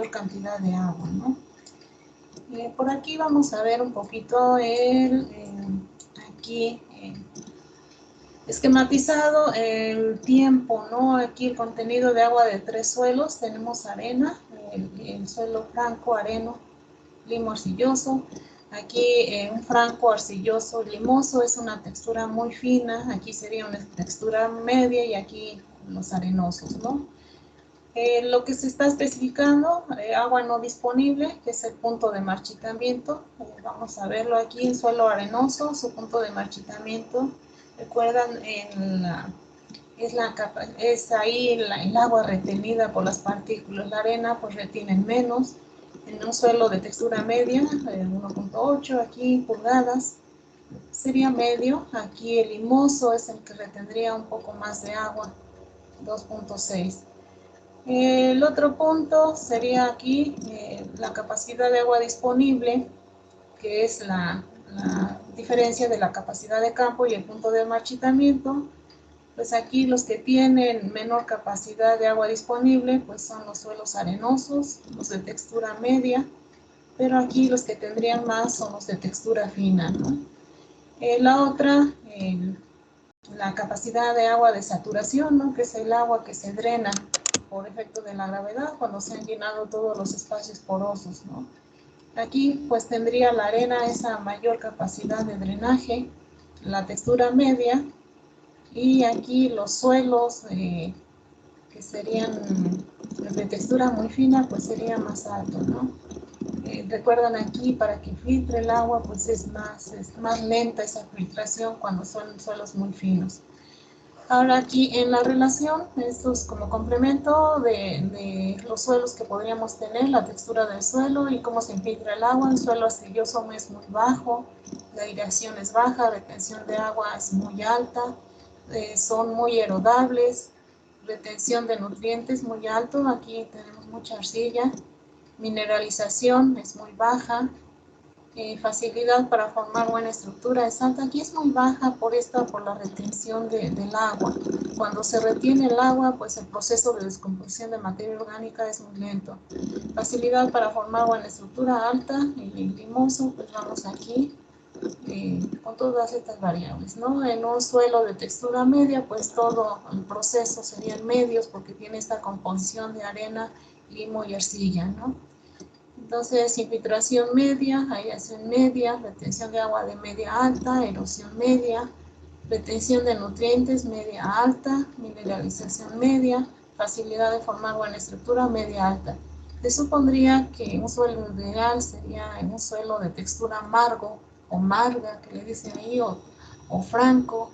cantidad de agua, ¿no? Por aquí vamos a ver un poquito esquematizado el tiempo, ¿no? Aquí el contenido de agua de 3 suelos, tenemos arena, el suelo franco, areno, limo arcilloso. Aquí un franco arcilloso limoso es una textura muy fina, aquí sería una textura media y aquí los arenosos, ¿no? Lo que se está especificando, agua no disponible, que es el punto de marchitamiento. Vamos a verlo aquí en suelo arenoso, su punto de marchitamiento. Recuerdan, es ahí el agua retenida por las partículas. La arena pues retiene menos. En un suelo de textura media, 1.8 aquí pulgadas, sería medio. Aquí el limoso es el que retendría un poco más de agua, 2.6. El otro punto sería aquí la capacidad de agua disponible, que es la diferencia de la capacidad de campo y el punto de marchitamiento. Pues aquí los que tienen menor capacidad de agua disponible pues son los suelos arenosos, los de textura media, pero aquí los que tendrían más son los de textura fina, ¿no? La otra, la capacidad de agua de saturación, ¿no? Que es el agua que se drena por efecto de la gravedad cuando se han llenado todos los espacios porosos, ¿no? Aquí pues tendría la arena esa mayor capacidad de drenaje, la textura media, y aquí los suelos que serían de textura muy fina pues sería más alto, ¿no? Recuerdan aquí para que filtre el agua pues es más lenta esa filtración cuando son suelos muy finos. Ahora aquí en la relación, esto es como complemento de los suelos que podríamos tener, la textura del suelo y cómo se infiltra el agua. El suelo arcilloso es muy bajo, la aireación es baja, retención de agua es muy alta, son muy erodables, retención de nutrientes muy alto, aquí tenemos mucha arcilla, mineralización es muy baja, facilidad para formar buena estructura es alta. Aquí es muy baja por la retención del agua. Cuando se retiene el agua, pues el proceso de descomposición de materia orgánica es muy lento. Facilidad para formar buena estructura alta, y limoso, pues vamos aquí con todas estas variables, ¿no? En un suelo de textura media, pues todo el proceso serían medios porque tiene esta composición de arena, limo y arcilla, ¿no? Entonces, infiltración media, aireación media, retención de agua de media alta, erosión media, retención de nutrientes media alta, mineralización media, facilidad de formar buena estructura media alta. Se supondría que un suelo ideal sería en un suelo de textura margo o marga, que le dicen ahí, o franco,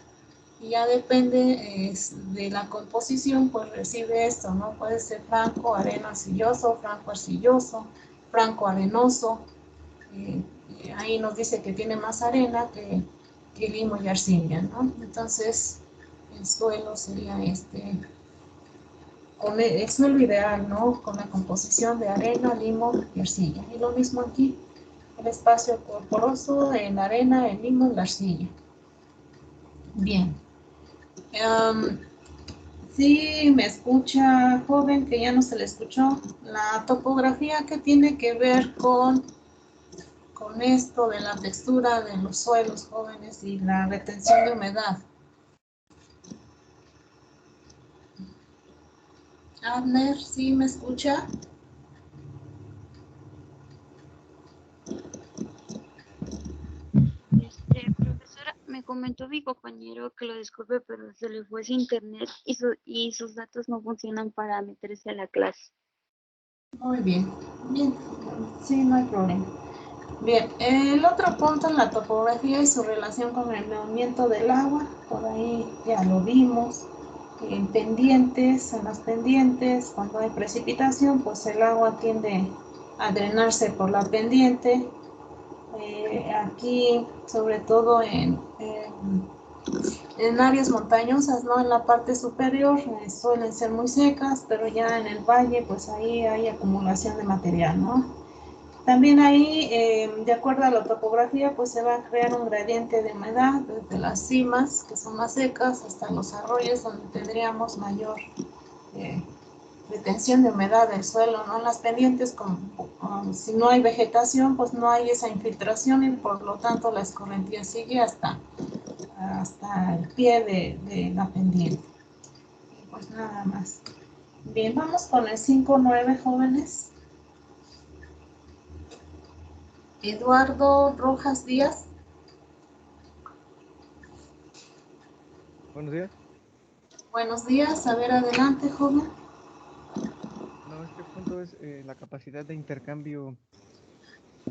y ya depende de la composición, pues recibe esto, ¿no? Puede ser franco, areno arcilloso, franco arcilloso, franco arenoso, ahí nos dice que tiene más arena que limo y arcilla, ¿no? Entonces, el suelo sería con el suelo ideal, ¿no? Con la composición de arena, limo y arcilla. Y lo mismo aquí, el espacio poroso en la arena, el limo y la arcilla. Bien. Sí, me escucha, joven, que ya no se le escuchó. La topografía que tiene que ver con esto de la textura de los suelos, jóvenes, y la retención de humedad. Abner, ¿sí me escucha? Profesora, me comentó mi compañero que lo disculpe, pero se le fue su internet y sus datos no funcionan para meterse a la clase. Muy bien, bien, sí, no hay problema. Bien, el otro punto en la topografía es su relación con el movimiento del agua, por ahí ya lo vimos. en pendientes, en las pendientes, cuando hay precipitación, pues el agua tiende a drenarse por la pendiente. Aquí, sobre todo en áreas montañosas, ¿no? En la parte superior suelen ser muy secas, pero ya en el valle, pues ahí hay acumulación de material, ¿no? También ahí, de acuerdo a la topografía, pues se va a crear un gradiente de humedad desde las cimas, que son más secas, hasta los arroyos, donde tendríamos mayor retención de humedad del suelo, ¿no? En las pendientes, si no hay vegetación, pues no hay esa infiltración y por lo tanto la escorrentía sigue hasta el pie de la pendiente. Y pues nada más. Bien, vamos con el 5-9, jóvenes. Eduardo Rojas Díaz. Buenos días. Buenos días, a ver, adelante, joven. No, este punto es la capacidad de intercambio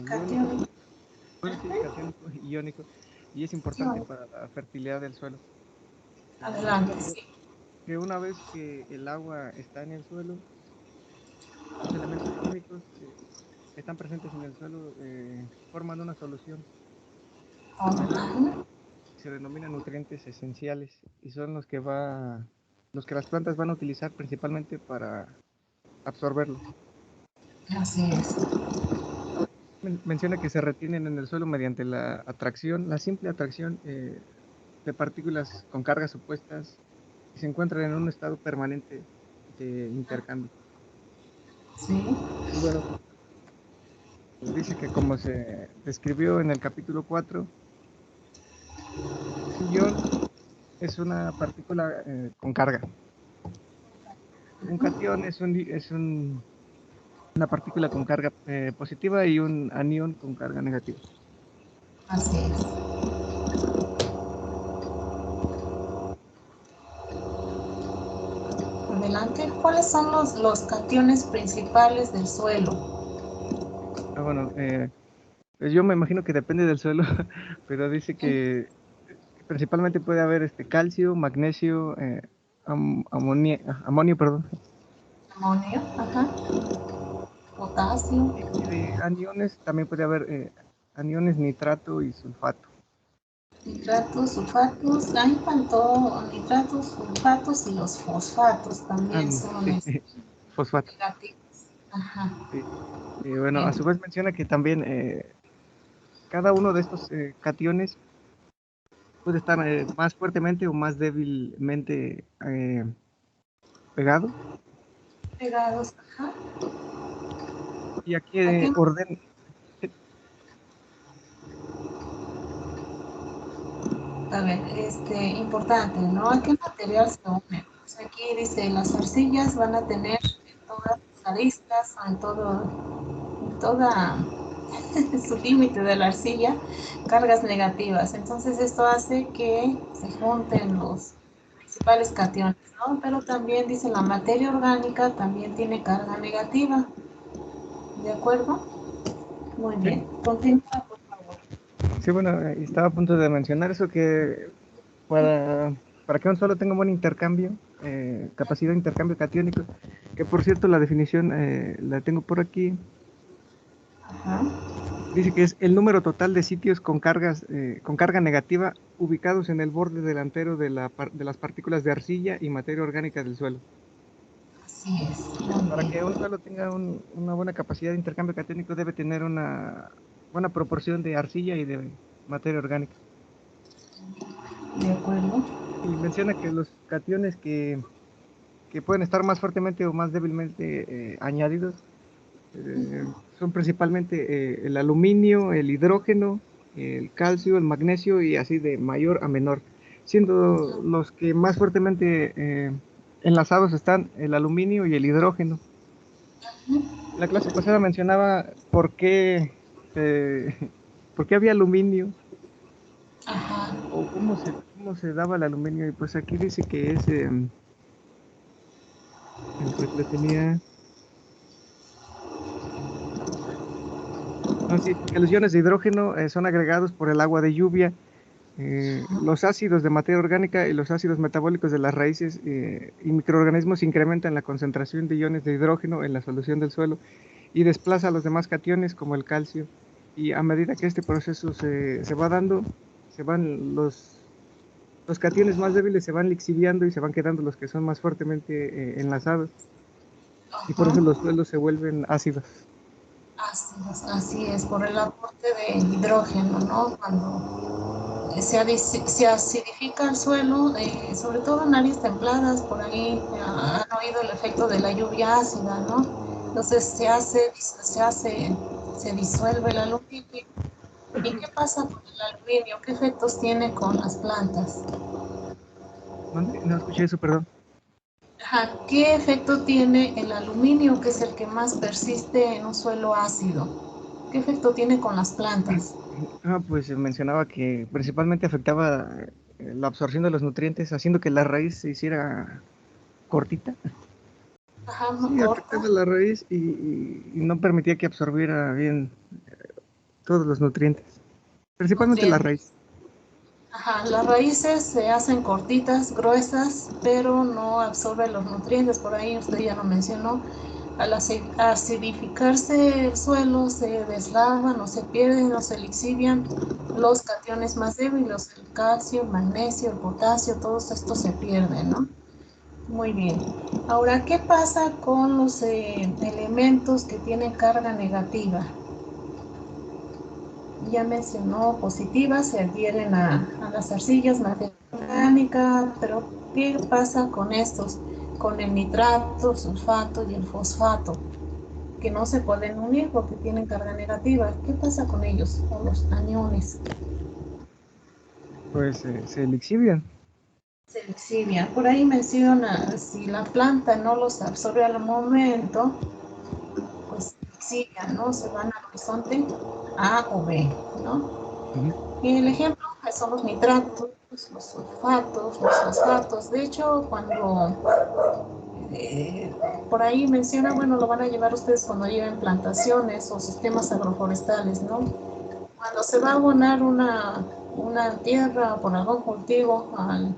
Catiónico. catiónico y iónico, y es importante para la fertilidad del suelo. Adelante, sí. Que una vez que el agua está en el suelo, los elementos químicos que están presentes en el suelo forman una solución. Se denominan nutrientes esenciales y son los que las plantas van a utilizar principalmente para absorberlos. Así es. Menciona que se retienen en el suelo mediante la simple atracción de partículas con cargas opuestas y se encuentran en un estado permanente de intercambio. Sí. Y bueno, pues dice que como se describió en el capítulo 4, un ion es una partícula con carga. Un catión es una partícula con carga positiva y un anión con carga negativa. Así es. Adelante. ¿Cuáles son los cationes principales del suelo? Bueno, pues yo me imagino que depende del suelo, pero dice que principalmente puede haber calcio, magnesio, amonio, perdón. Amonio, ajá. Potasio. Y de aniones también puede haber aniones nitrato y sulfato. Nitratos, sulfatos, ahí faltó nitratos, sulfatos y los fosfatos también son Sí, fosfato. negativos. Ajá. Sí. Y bueno, Bien. a su vez menciona que también cada uno de estos cationes puede estar más fuertemente o más débilmente pegado. Pegados, ajá. Y aquí ¿A qué? orden. A ver, importante, ¿no? ¿A qué material se une? Pues aquí dice, las arcillas van a tener en todas sus aristas, en toda su límite de la arcilla, cargas negativas. Entonces esto hace que se junten los principales cationes, ¿no? Pero también dice, la materia orgánica también tiene carga negativa. ¿De acuerdo? Muy Sí, bien. Continúa, por favor. sí, bueno, estaba a punto de mencionar eso, que para que un suelo tenga un buen intercambio, capacidad de intercambio catiónico, que por cierto la definición la tengo por aquí. Ajá. Dice que es el número total de sitios con carga negativa ubicados en el borde delantero de las partículas de arcilla y materia orgánica del suelo. Así es. Muy Para bien. que un suelo tenga una buena capacidad de intercambio catiónico debe tener una buena proporción de arcilla y de materia orgánica. De acuerdo. Y menciona que los cationes que pueden estar más fuertemente o más débilmente añadidos son principalmente el aluminio, el hidrógeno, el calcio, el magnesio y así de mayor a menor, siendo los que más fuertemente enlazados están el aluminio y el hidrógeno. La clase pasada mencionaba por qué había aluminio. Ajá. O cómo se daba el aluminio, y pues aquí dice que es lo tenía. No, sí, que los iones de hidrógeno son agregados por el agua de lluvia Los ácidos de materia orgánica y los ácidos metabólicos de las raíces y microorganismos incrementan la concentración de iones de hidrógeno en la solución del suelo y desplaza a los demás cationes como el calcio. Y a medida que este proceso se va dando, se van los cationes más débiles se van lixiviando y se van quedando los que son más fuertemente enlazados. Y por eso los suelos se vuelven ácidos. Así es, por el aporte de hidrógeno, ¿no? Cuando se acidifica el suelo, sobre todo en áreas templadas, por ahí han oído el efecto de la lluvia ácida, ¿no? Entonces se disuelve el aluminio. ¿Y qué pasa con el aluminio? ¿Qué efectos tiene con las plantas? No escuché eso, perdón. ¿Qué efecto tiene el aluminio, que es el que más persiste en un suelo ácido? ¿Qué efecto tiene con las plantas? Pues mencionaba que principalmente afectaba la absorción de los nutrientes, haciendo que la raíz se hiciera cortita. Muy sí, corta. afectaba la raíz y no permitía que absorbiera bien todos los nutrientes, principalmente la raíz. Las raíces se hacen cortitas, gruesas, pero no absorben los nutrientes. Por ahí usted ya lo mencionó. Al acidificarse el suelo, se deslavan o se pierden o se lixivian los cationes más débiles, el calcio, el magnesio, el potasio, todos estos se pierden, ¿no? Muy bien. Ahora, ¿qué pasa con los elementos que tienen carga negativa? Ya mencionó positivas, se adhieren a las arcillas, materia orgánica, pero ¿qué pasa con estos? Con el nitrato, el sulfato y el fosfato, que no se pueden unir porque tienen carga negativa. ¿Qué pasa con ellos, con los aniones? Pues se lixivian. Se lixivian. Por ahí menciona, si la planta no los absorbe al momento, pues se lixivian, ¿no? Se van al horizonte A o B, ¿no? Y el ejemplo son los nitratos, los sulfatos, los fosfatos. De hecho, cuando por ahí menciona, bueno, lo van a llevar ustedes cuando lleven plantaciones o sistemas agroforestales, ¿no? Cuando se va a abonar una tierra por algún cultivo, al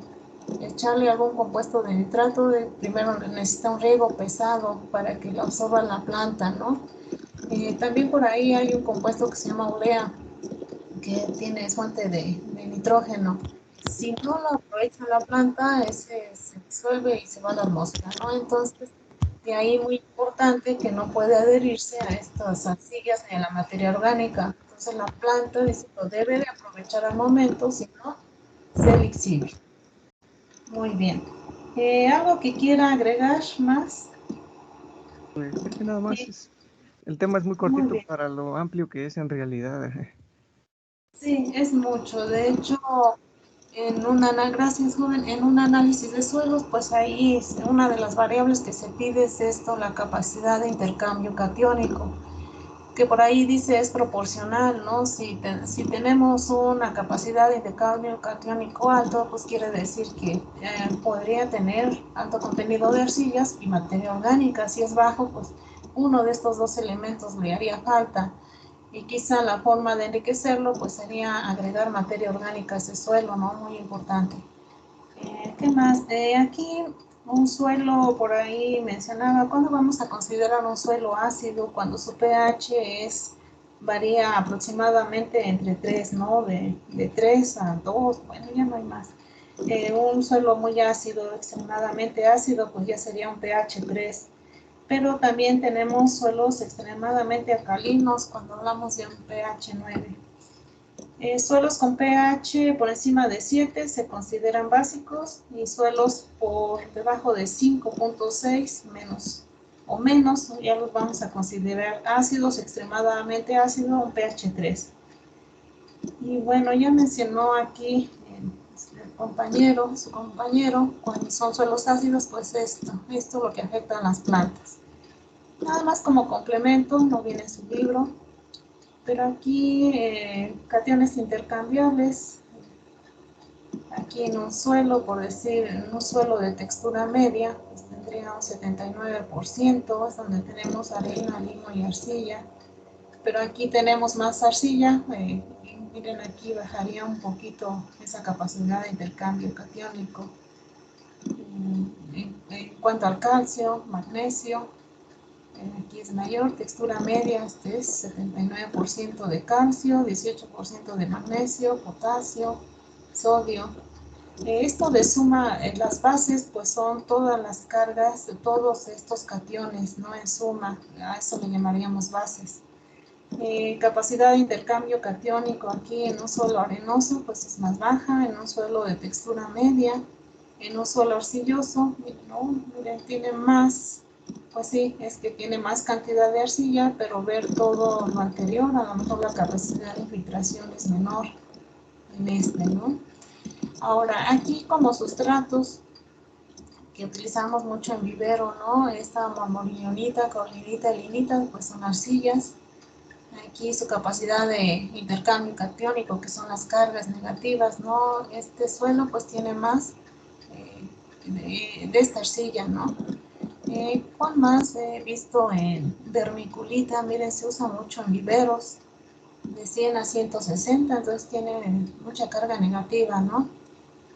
echarle algún compuesto de nitrato, primero necesita un riego pesado para que lo absorba la planta, ¿no? También por ahí hay un compuesto que se llama urea, que tiene fuente de nitrógeno. Si no lo aprovecha la planta, ese se disuelve y se va a la atmósfera, ¿no? Entonces, de ahí muy importante que no puede adherirse a estas arcillas ni a la materia orgánica. Entonces, la planta lo debe de aprovechar al momento, si no, se lixive. Muy bien. ¿Algo que quiera agregar más? Pues es que nada más el tema es muy cortito para lo amplio que es en realidad. Sí, es mucho. De hecho, en un análisis de suelos, pues ahí es una de las variables que se pide es esto, la capacidad de intercambio catiónico, que por ahí dice es proporcional, ¿no? Si tenemos una capacidad de intercambio catiónico alto, pues quiere decir que podría tener alto contenido de arcillas y materia orgánica. Si es bajo, pues uno de estos dos elementos le haría falta. Y quizá la forma de enriquecerlo pues sería agregar materia orgánica a ese suelo, ¿no? Muy importante. ¿Qué más? Aquí un suelo, por ahí mencionaba, ¿cuándo vamos a considerar un suelo ácido? Cuando su pH varía aproximadamente entre 3, ¿no? De 3 a 2, bueno, ya no hay más. Un suelo muy ácido, extremadamente ácido, pues ya sería un pH 3. Pero también tenemos suelos extremadamente alcalinos cuando hablamos de un pH 9. Suelos con pH por encima de 7 se consideran básicos y suelos por debajo de 5.6 o menos ya los vamos a considerar ácidos, extremadamente ácidos, un pH 3. Y bueno, ya mencionó aquí su compañero, cuando son suelos ácidos, pues esto es lo que afecta a las plantas. Nada más como complemento, no viene en su libro, pero aquí cationes intercambiables, aquí en un suelo, por decir, en un suelo de textura media, pues tendría un 79%, es donde tenemos arena, limo y arcilla, pero aquí tenemos más arcilla, miren aquí bajaría un poquito esa capacidad de intercambio catiónico. En cuanto al calcio, magnesio, aquí es mayor, textura media, este es 79% de calcio, 18% de magnesio, potasio, sodio. Esto de suma, las bases pues son todas las cargas de todos estos cationes, ¿no? En suma, a eso le llamaríamos bases. Capacidad de intercambio catiónico aquí en un suelo arenoso pues es más baja, en un suelo de textura media, en un suelo arcilloso, ¿no? Miren, tiene más, pues sí, es que tiene más cantidad de arcilla, pero ver todo lo anterior, a lo mejor la capacidad de infiltración es menor en este, ¿no? Ahora, aquí como sustratos que utilizamos mucho en vivero, ¿no? Esta marmolionita, caolinita, linita, pues son arcillas. Aquí su capacidad de intercambio catiónico, que son las cargas negativas, ¿no? Este suelo pues tiene más de esta arcilla, ¿no? ¿Cuál más he visto en vermiculita? Miren, se usa mucho en viveros, de 100 a 160, entonces tiene mucha carga negativa, ¿no?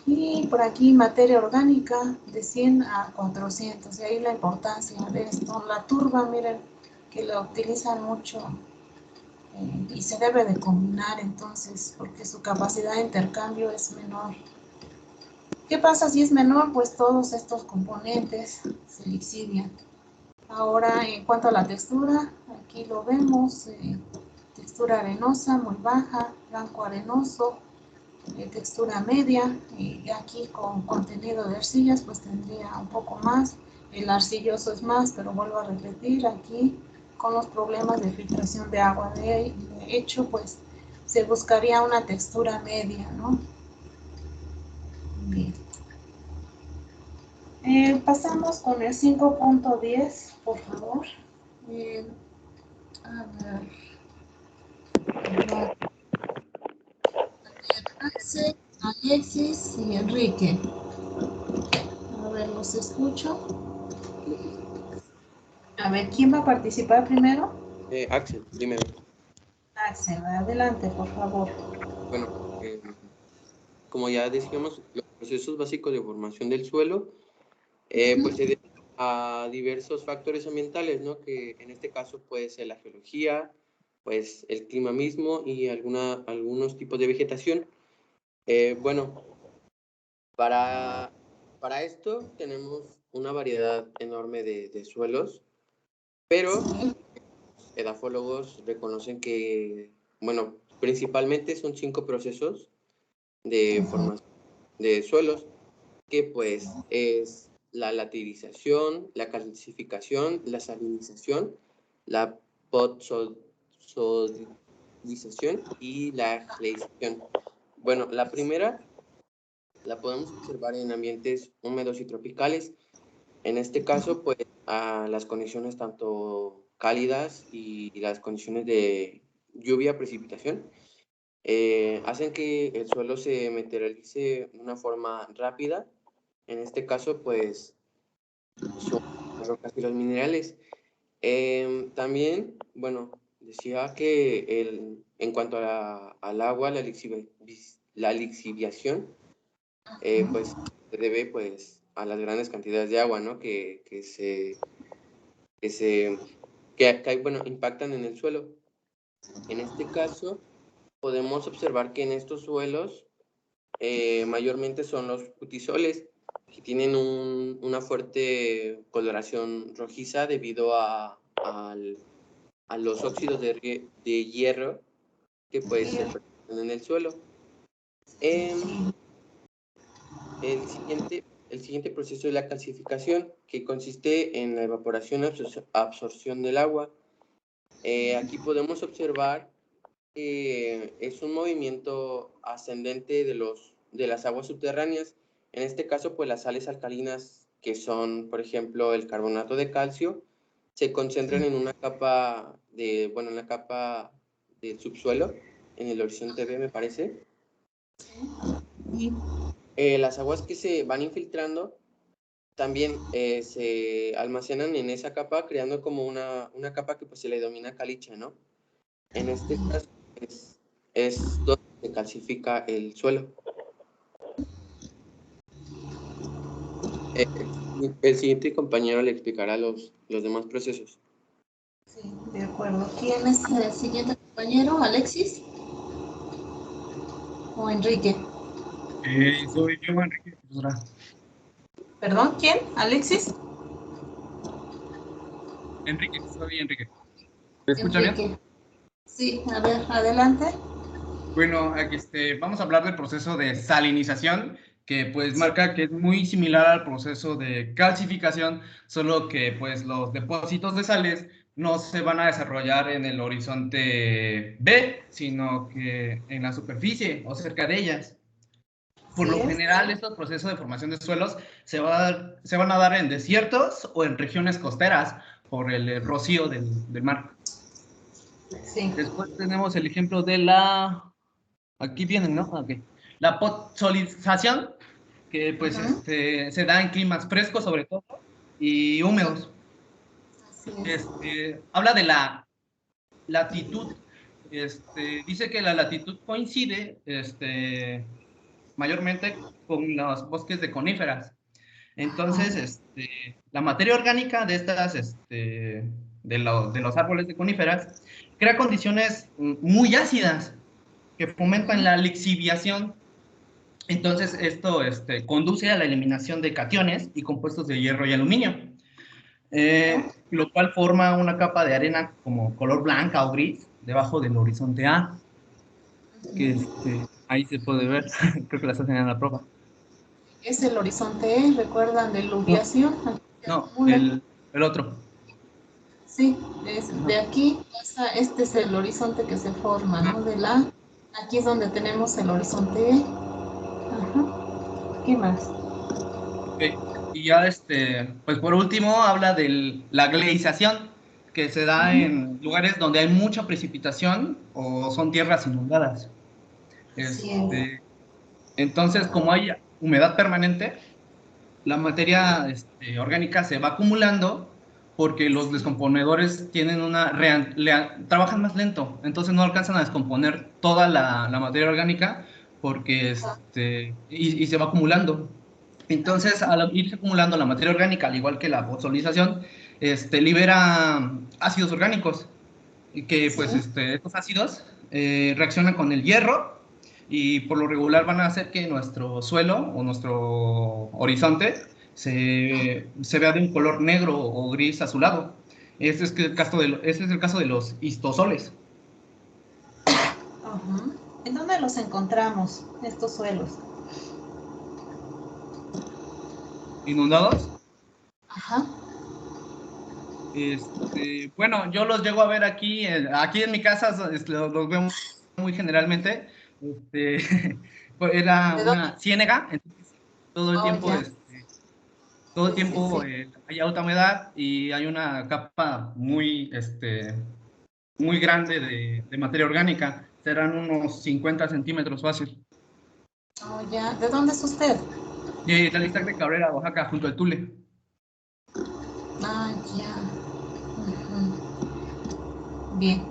Y por aquí materia orgánica de 100 a 400, y ahí la importancia de esto. La turba, miren, que la utilizan mucho y se debe de combinar entonces, porque su capacidad de intercambio es menor. ¿Qué pasa si es menor? Pues todos estos componentes se lixivian. Ahora, en cuanto a la textura, aquí lo vemos, textura arenosa muy baja, blanco arenoso, textura media, y aquí con contenido de arcillas pues tendría un poco más, el arcilloso es más, pero vuelvo a repetir, aquí con los problemas de filtración de agua, de hecho pues se buscaría una textura media, ¿no? Bien. Pasamos con el 5.10, por favor. A ver. Axel, Alexis y Enrique. A ver, los escucho. A ver, ¿quién va a participar primero? Axel, primero. Axel, adelante, por favor. Bueno, como ya decíamos, los procesos básicos de formación del suelo, pues se deben a diversos factores ambientales, ¿no? Que en este caso puede ser la geología, pues el clima mismo y algunos tipos de vegetación. Bueno, para esto tenemos una variedad enorme de suelos, pero edafólogos reconocen que, bueno, principalmente son 5 procesos de formación de suelos, que pues es la laterización, la calcificación, la salinización, la podsolidización y la gleización. Bueno, la primera la podemos observar en ambientes húmedos y tropicales. En este caso, pues, las condiciones tanto cálidas y las condiciones de lluvia, precipitación, hacen que el suelo se mineralice de una forma rápida. En este caso, pues, son las rocas y los minerales. También, bueno, decía que en cuanto al agua, la lixiviación, pues, se debe, pues, a las grandes cantidades de agua, ¿no? Que bueno, impactan en el suelo. En este caso, podemos observar que en estos suelos mayormente son los putisoles, que tienen una fuerte coloración rojiza debido a los óxidos de hierro que pues se presentan en el suelo. El siguiente proceso es la calcificación, que consiste en la evaporación y absorción del agua. Aquí podemos observar que es un movimiento ascendente de las aguas subterráneas. En este caso, pues las sales alcalinas, que son, por ejemplo, el carbonato de calcio, se concentran en una capa del subsuelo, en el horizonte B, me parece. Y las aguas que se van infiltrando también se almacenan en esa capa, creando como una capa que pues se le denomina caliche, ¿no? En este caso es donde se calcifica el suelo. El siguiente compañero le explicará los demás procesos. Sí, de acuerdo. ¿Quién es el siguiente compañero? ¿Alexis? ¿O Enrique? Soy yo, Enrique, profesora. ¿Perdón? ¿Quién? ¿Alexis? Enrique, soy Enrique. ¿Me escucha bien? Enrique. Sí, a ver, adelante. Bueno, aquí vamos a hablar del proceso de salinización, que pues marca que es muy similar al proceso de calcificación, solo que pues los depósitos de sales no se van a desarrollar en el horizonte B, sino que en la superficie o cerca de ellas. Por lo general, estos procesos de formación de suelos se van a dar en desiertos o en regiones costeras por el rocío del mar. Sí. Después tenemos el ejemplo de la... Aquí vienen, ¿no? Okay. La podzolización, que pues se da en climas frescos sobre todo y húmedos. Habla de la latitud. Dice que la latitud coincide mayormente con los bosques de coníferas. Entonces, la materia orgánica de estas, de los árboles de coníferas, crea condiciones muy ácidas que fomentan la lixiviación. Entonces, esto conduce a la eliminación de cationes y compuestos de hierro y aluminio, lo cual forma una capa de arena como color blanca o gris debajo del horizonte A, que ahí se puede ver. Creo que la estás enseñando en la prueba. Es el horizonte E, ¿recuerdan de luviación? No, el otro. Sí, de aquí pasa, este es el horizonte que se forma, ¿no? De la, aquí es donde tenemos el horizonte E. Ajá. ¿Qué más? Okay. Y ya, pues por último, habla de la gleización, que se da en lugares donde hay mucha precipitación o son tierras inundadas. Entonces, como hay humedad permanente, la materia orgánica se va acumulando porque los descomponedores tienen trabajan más lento, entonces no alcanzan a descomponer toda la materia orgánica porque y se va acumulando. Entonces, al irse acumulando la materia orgánica, al igual que la podzolización, libera ácidos orgánicos, y que pues estos ácidos reaccionan con el hierro y por lo regular van a hacer que nuestro suelo o nuestro horizonte se vea de un color negro o gris azulado. Este es el caso de los histosoles. ¿En dónde los encontramos, estos suelos? ¿Inundados? Ajá. Bueno, yo los llego a ver aquí en mi casa, los veo muy generalmente. Era una ciénega, entonces todo el tiempo, hay alta humedad y hay una capa muy grande de materia orgánica. Serán unos 50 centímetros fácil. Oh, ya. ¿De dónde es usted? De Tlalixtac de Cabrera, Oaxaca, junto al Tule. Ah, ya. Bien.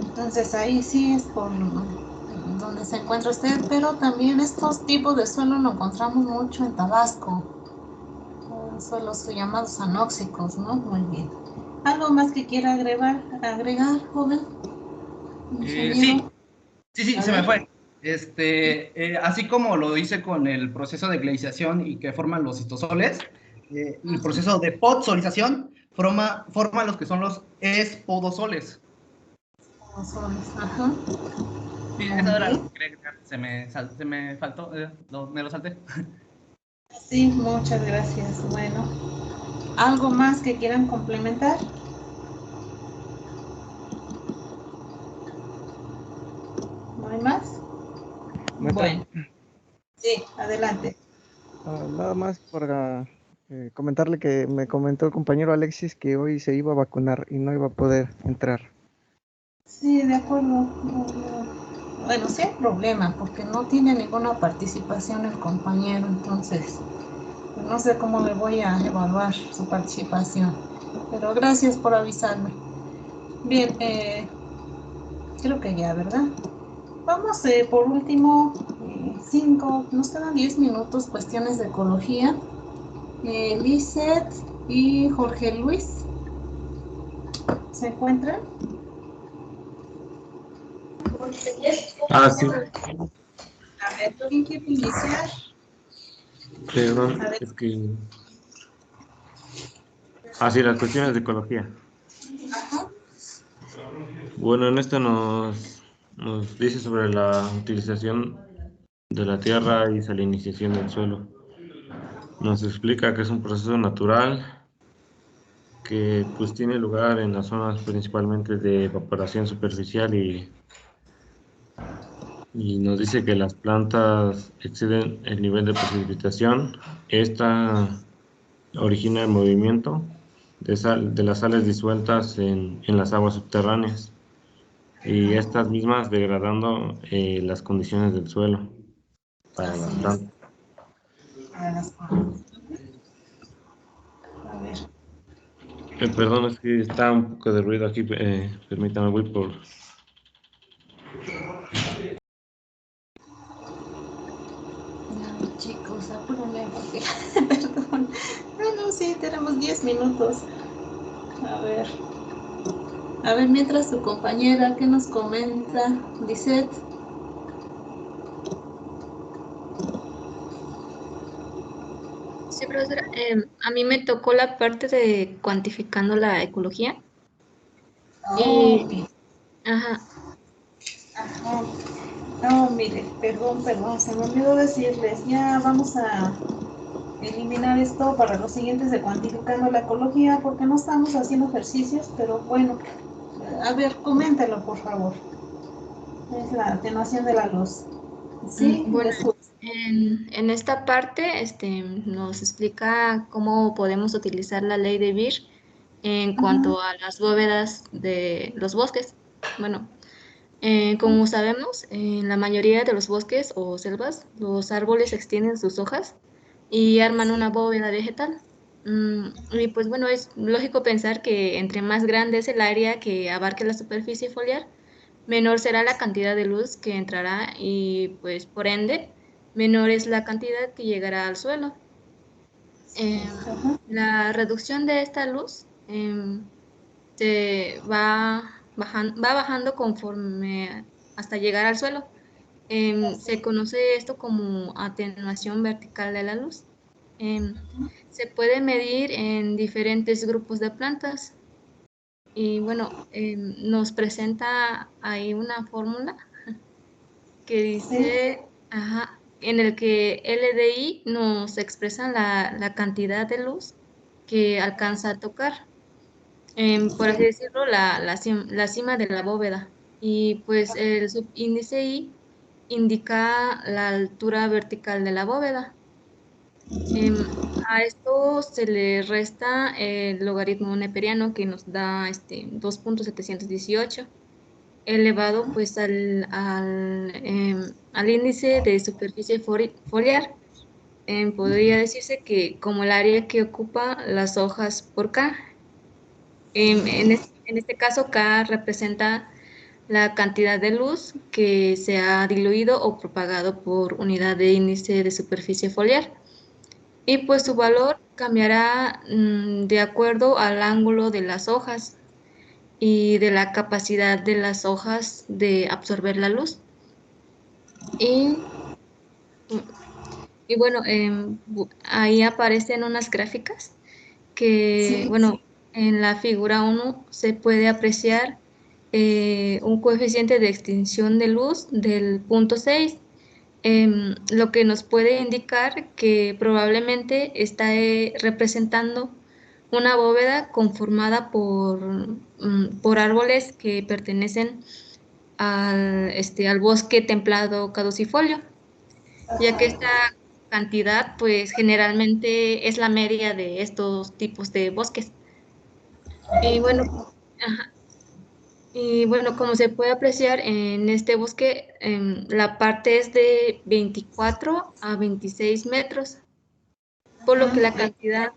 Entonces ahí sí es por donde se encuentra usted, pero también estos tipos de suelo lo encontramos mucho en Tabasco. Suelos llamados anóxicos, ¿no? Muy bien. ¿Algo más que quiera agregar joven? Sí, se me fue. Así como lo hice con el proceso de gleización y que forman los histosoles, el proceso de podzolización forma los que son los espodosoles. Ajá. Sí, esa era lo que se me faltó, me lo salté. Sí, muchas gracias. Bueno, ¿algo más que quieran complementar? ¿No hay más? Bueno, sí, adelante. Nada más para comentarle que me comentó el compañero Alexis que hoy se iba a vacunar y no iba a poder entrar. Sí, de acuerdo. Bueno, sí hay problema porque no tiene ninguna participación el compañero, entonces no sé cómo le voy a evaluar su participación, pero gracias por avisarme. Bien, creo que ya, ¿verdad? Vamos por último, 5, nos quedan 10 minutos, cuestiones de ecología. Lizeth y Jorge Luis, ¿se encuentran? Sí. A ver, ¿quién quiere iniciar? Perdón, es que... sí, las cuestiones de ecología. Ajá. Bueno, en esta nos dice sobre la utilización de la tierra y salinización del suelo. Nos explica que es un proceso natural que pues tiene lugar en las zonas principalmente de evaporación superficial y nos dice que las plantas exceden el nivel de precipitación. Esta origina el movimiento de las sales disueltas en las aguas subterráneas y estas mismas degradando las condiciones del suelo para las plantas. A ver. Perdón, es que está un poco de ruido aquí, permítame, voy por... No, chicos, apúrenme porque, perdón. Bueno, sí, tenemos 10 minutos. A ver, mientras tu compañera, ¿qué nos comenta? Lizeth. Sí, profesora. A mí me tocó la parte de cuantificando la ecología. Bien. Ajá. Ajá. No, mire, perdón, se me olvidó decirles, ya vamos a eliminar esto para los siguientes de cuantificando la ecología, porque no estamos haciendo ejercicios, pero bueno, a ver, coméntelo, por favor. Es la atenuación de la luz. Sí, Bueno, escucho. en esta parte nos explica cómo podemos utilizar la ley de Beer en cuanto a las bóvedas de los bosques. Bueno, como sabemos, en la mayoría de los bosques o selvas, los árboles extienden sus hojas y arman una bóveda vegetal. Y pues bueno, es lógico pensar que entre más grande es el área que abarque la superficie foliar, menor será la cantidad de luz que entrará y pues por ende, menor es la cantidad que llegará al suelo. La reducción de esta luz se va bajando conforme hasta llegar al suelo. Se conoce esto como atenuación vertical de la luz. Se puede medir en diferentes grupos de plantas y bueno, nos presenta ahí una fórmula que dice, en el que LDI nos expresa la cantidad de luz que alcanza a tocar. Por así decirlo, la cima de la bóveda. Y pues el subíndice I indica la altura vertical de la bóveda. A esto se le resta el logaritmo neperiano que nos da 2.718 elevado pues al índice de superficie foliar. Podría decirse que como el área que ocupa las hojas por K. En este caso, K representa la cantidad de luz que se ha diluido o propagado por unidad de índice de superficie foliar. Y pues su valor cambiará de acuerdo al ángulo de las hojas y de la capacidad de las hojas de absorber la luz. Y bueno, ahí aparecen unas gráficas que, bueno, en la figura 1 se puede apreciar un coeficiente de extinción de luz del 0.6, lo que nos puede indicar que probablemente está representando una bóveda conformada por árboles que pertenecen al bosque templado caducifolio, ya que esta cantidad pues generalmente es la media de estos tipos de bosques. Y bueno, como se puede apreciar en este bosque, la parte es de 24 a 26 metros, por lo que la cantidad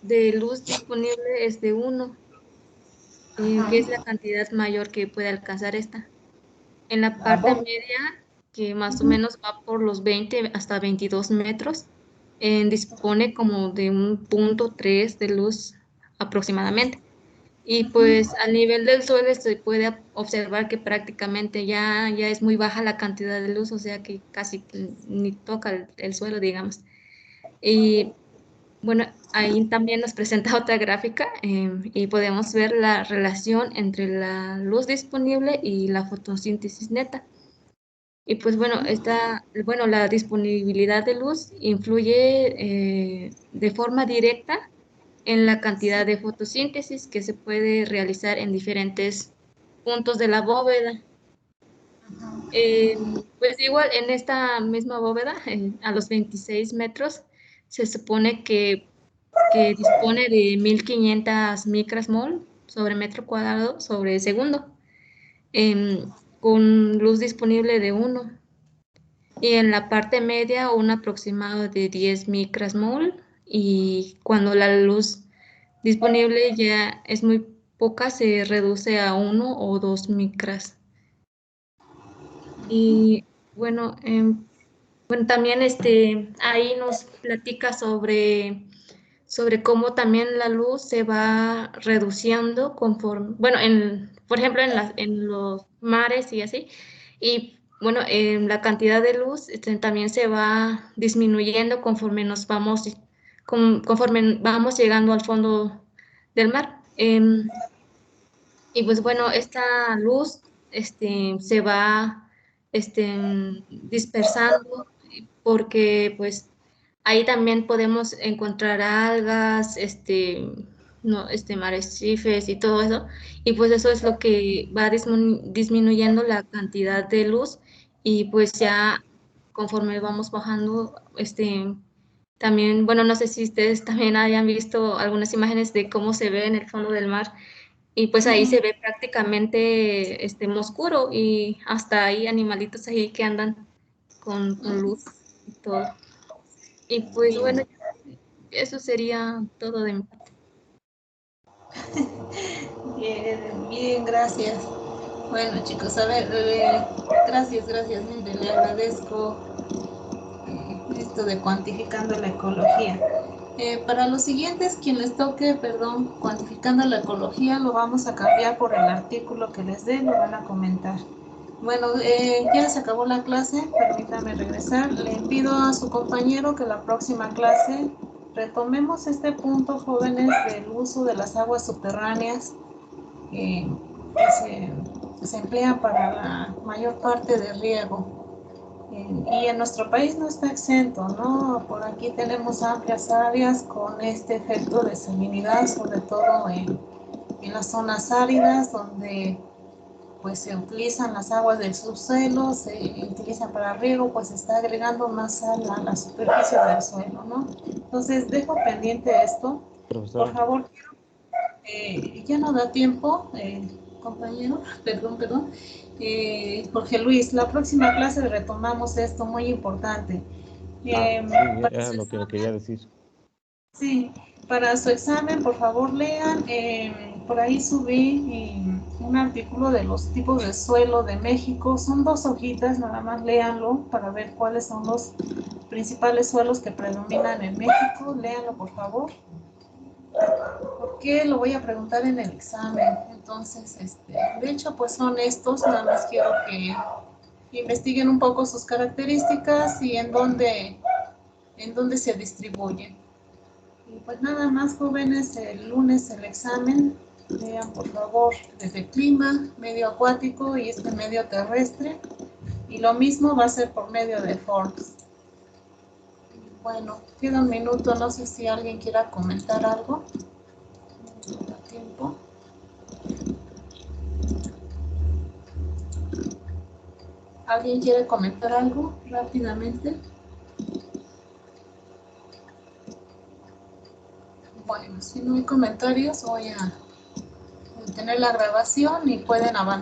de luz disponible es de 1, que es la cantidad mayor que puede alcanzar esta. En la parte media, que más o menos va por los 20 hasta 22 metros, dispone como de un 0.3 de luz aproximadamente. Y pues al nivel del suelo se puede observar que prácticamente ya es muy baja la cantidad de luz, o sea que casi ni toca el suelo, digamos. Y bueno, ahí también nos presenta otra gráfica y podemos ver la relación entre la luz disponible y la fotosíntesis neta. Y pues bueno, la disponibilidad de luz influye de forma directa en la cantidad de fotosíntesis que se puede realizar en diferentes puntos de la bóveda. Pues igual en esta misma bóveda, a los 26 metros, se supone que dispone de 1500 micrasmol sobre metro cuadrado sobre segundo, con luz disponible de 1. Y en la parte media un aproximado de 10 micrasmol, y cuando la luz disponible ya es muy poca, se reduce a 1 o 2 micras. Y bueno, también ahí nos platica sobre cómo también la luz se va reduciendo conforme, bueno, por ejemplo, en los mares y así, y bueno, la cantidad de luz también se va disminuyendo conforme conforme vamos llegando al fondo del mar. Y pues bueno, esta luz se va dispersando porque pues ahí también podemos encontrar algas, no, arrecifes y todo eso, y pues eso es lo que va disminuyendo la cantidad de luz, y pues ya conforme vamos bajando, también, bueno, no sé si ustedes también hayan visto algunas imágenes de cómo se ve en el fondo del mar, y pues ahí se ve prácticamente oscuro, y hasta hay animalitos ahí que andan con luz y todo. Y pues bueno, eso sería todo de mi parte. Bien, bien, gracias. Bueno, chicos, a ver, gracias, mire, le agradezco esto de cuantificando la ecología. Para los siguientes, quien les toque, perdón, cuantificando la ecología, lo vamos a cambiar por el artículo que les dé, lo van a comentar. Bueno, ya se acabó la clase, permítame regresar. Le pido a su compañero que la próxima clase retomemos este punto, jóvenes, del uso de las aguas subterráneas que se emplean para la mayor parte de riego. Y en nuestro país no está exento, ¿no? Por aquí tenemos amplias áreas con este efecto de salinidad, sobre todo en las zonas áridas, donde pues se utilizan las aguas del subsuelo, se utilizan para riego, pues se está agregando más sal a la superficie del suelo, ¿no? Entonces dejo pendiente esto. Profesor. Por favor, ya no da tiempo, compañero, perdón. Jorge Luis, la próxima clase retomamos esto, muy importante. Sí, era lo que le quería decir. Sí, para su examen, por favor, lean. Por ahí subí un artículo de los tipos de suelo de México. Son 2 hojitas, nada más léanlo para ver cuáles son los principales suelos que predominan en México. Léanlo, por favor. Porque lo voy a preguntar en el examen. Entonces, de hecho, pues son estos. Nada más quiero que investiguen un poco sus características y en dónde se distribuyen. Y pues nada más, jóvenes, el lunes el examen. Vean, por favor, desde clima, medio acuático y medio terrestre. Y lo mismo va a ser por medio de forms. Bueno, queda un minuto, no sé si alguien quiera comentar algo. No da tiempo. ¿Alguien quiere comentar algo rápidamente? Bueno, si no hay comentarios, voy a detener la grabación y pueden abandonar.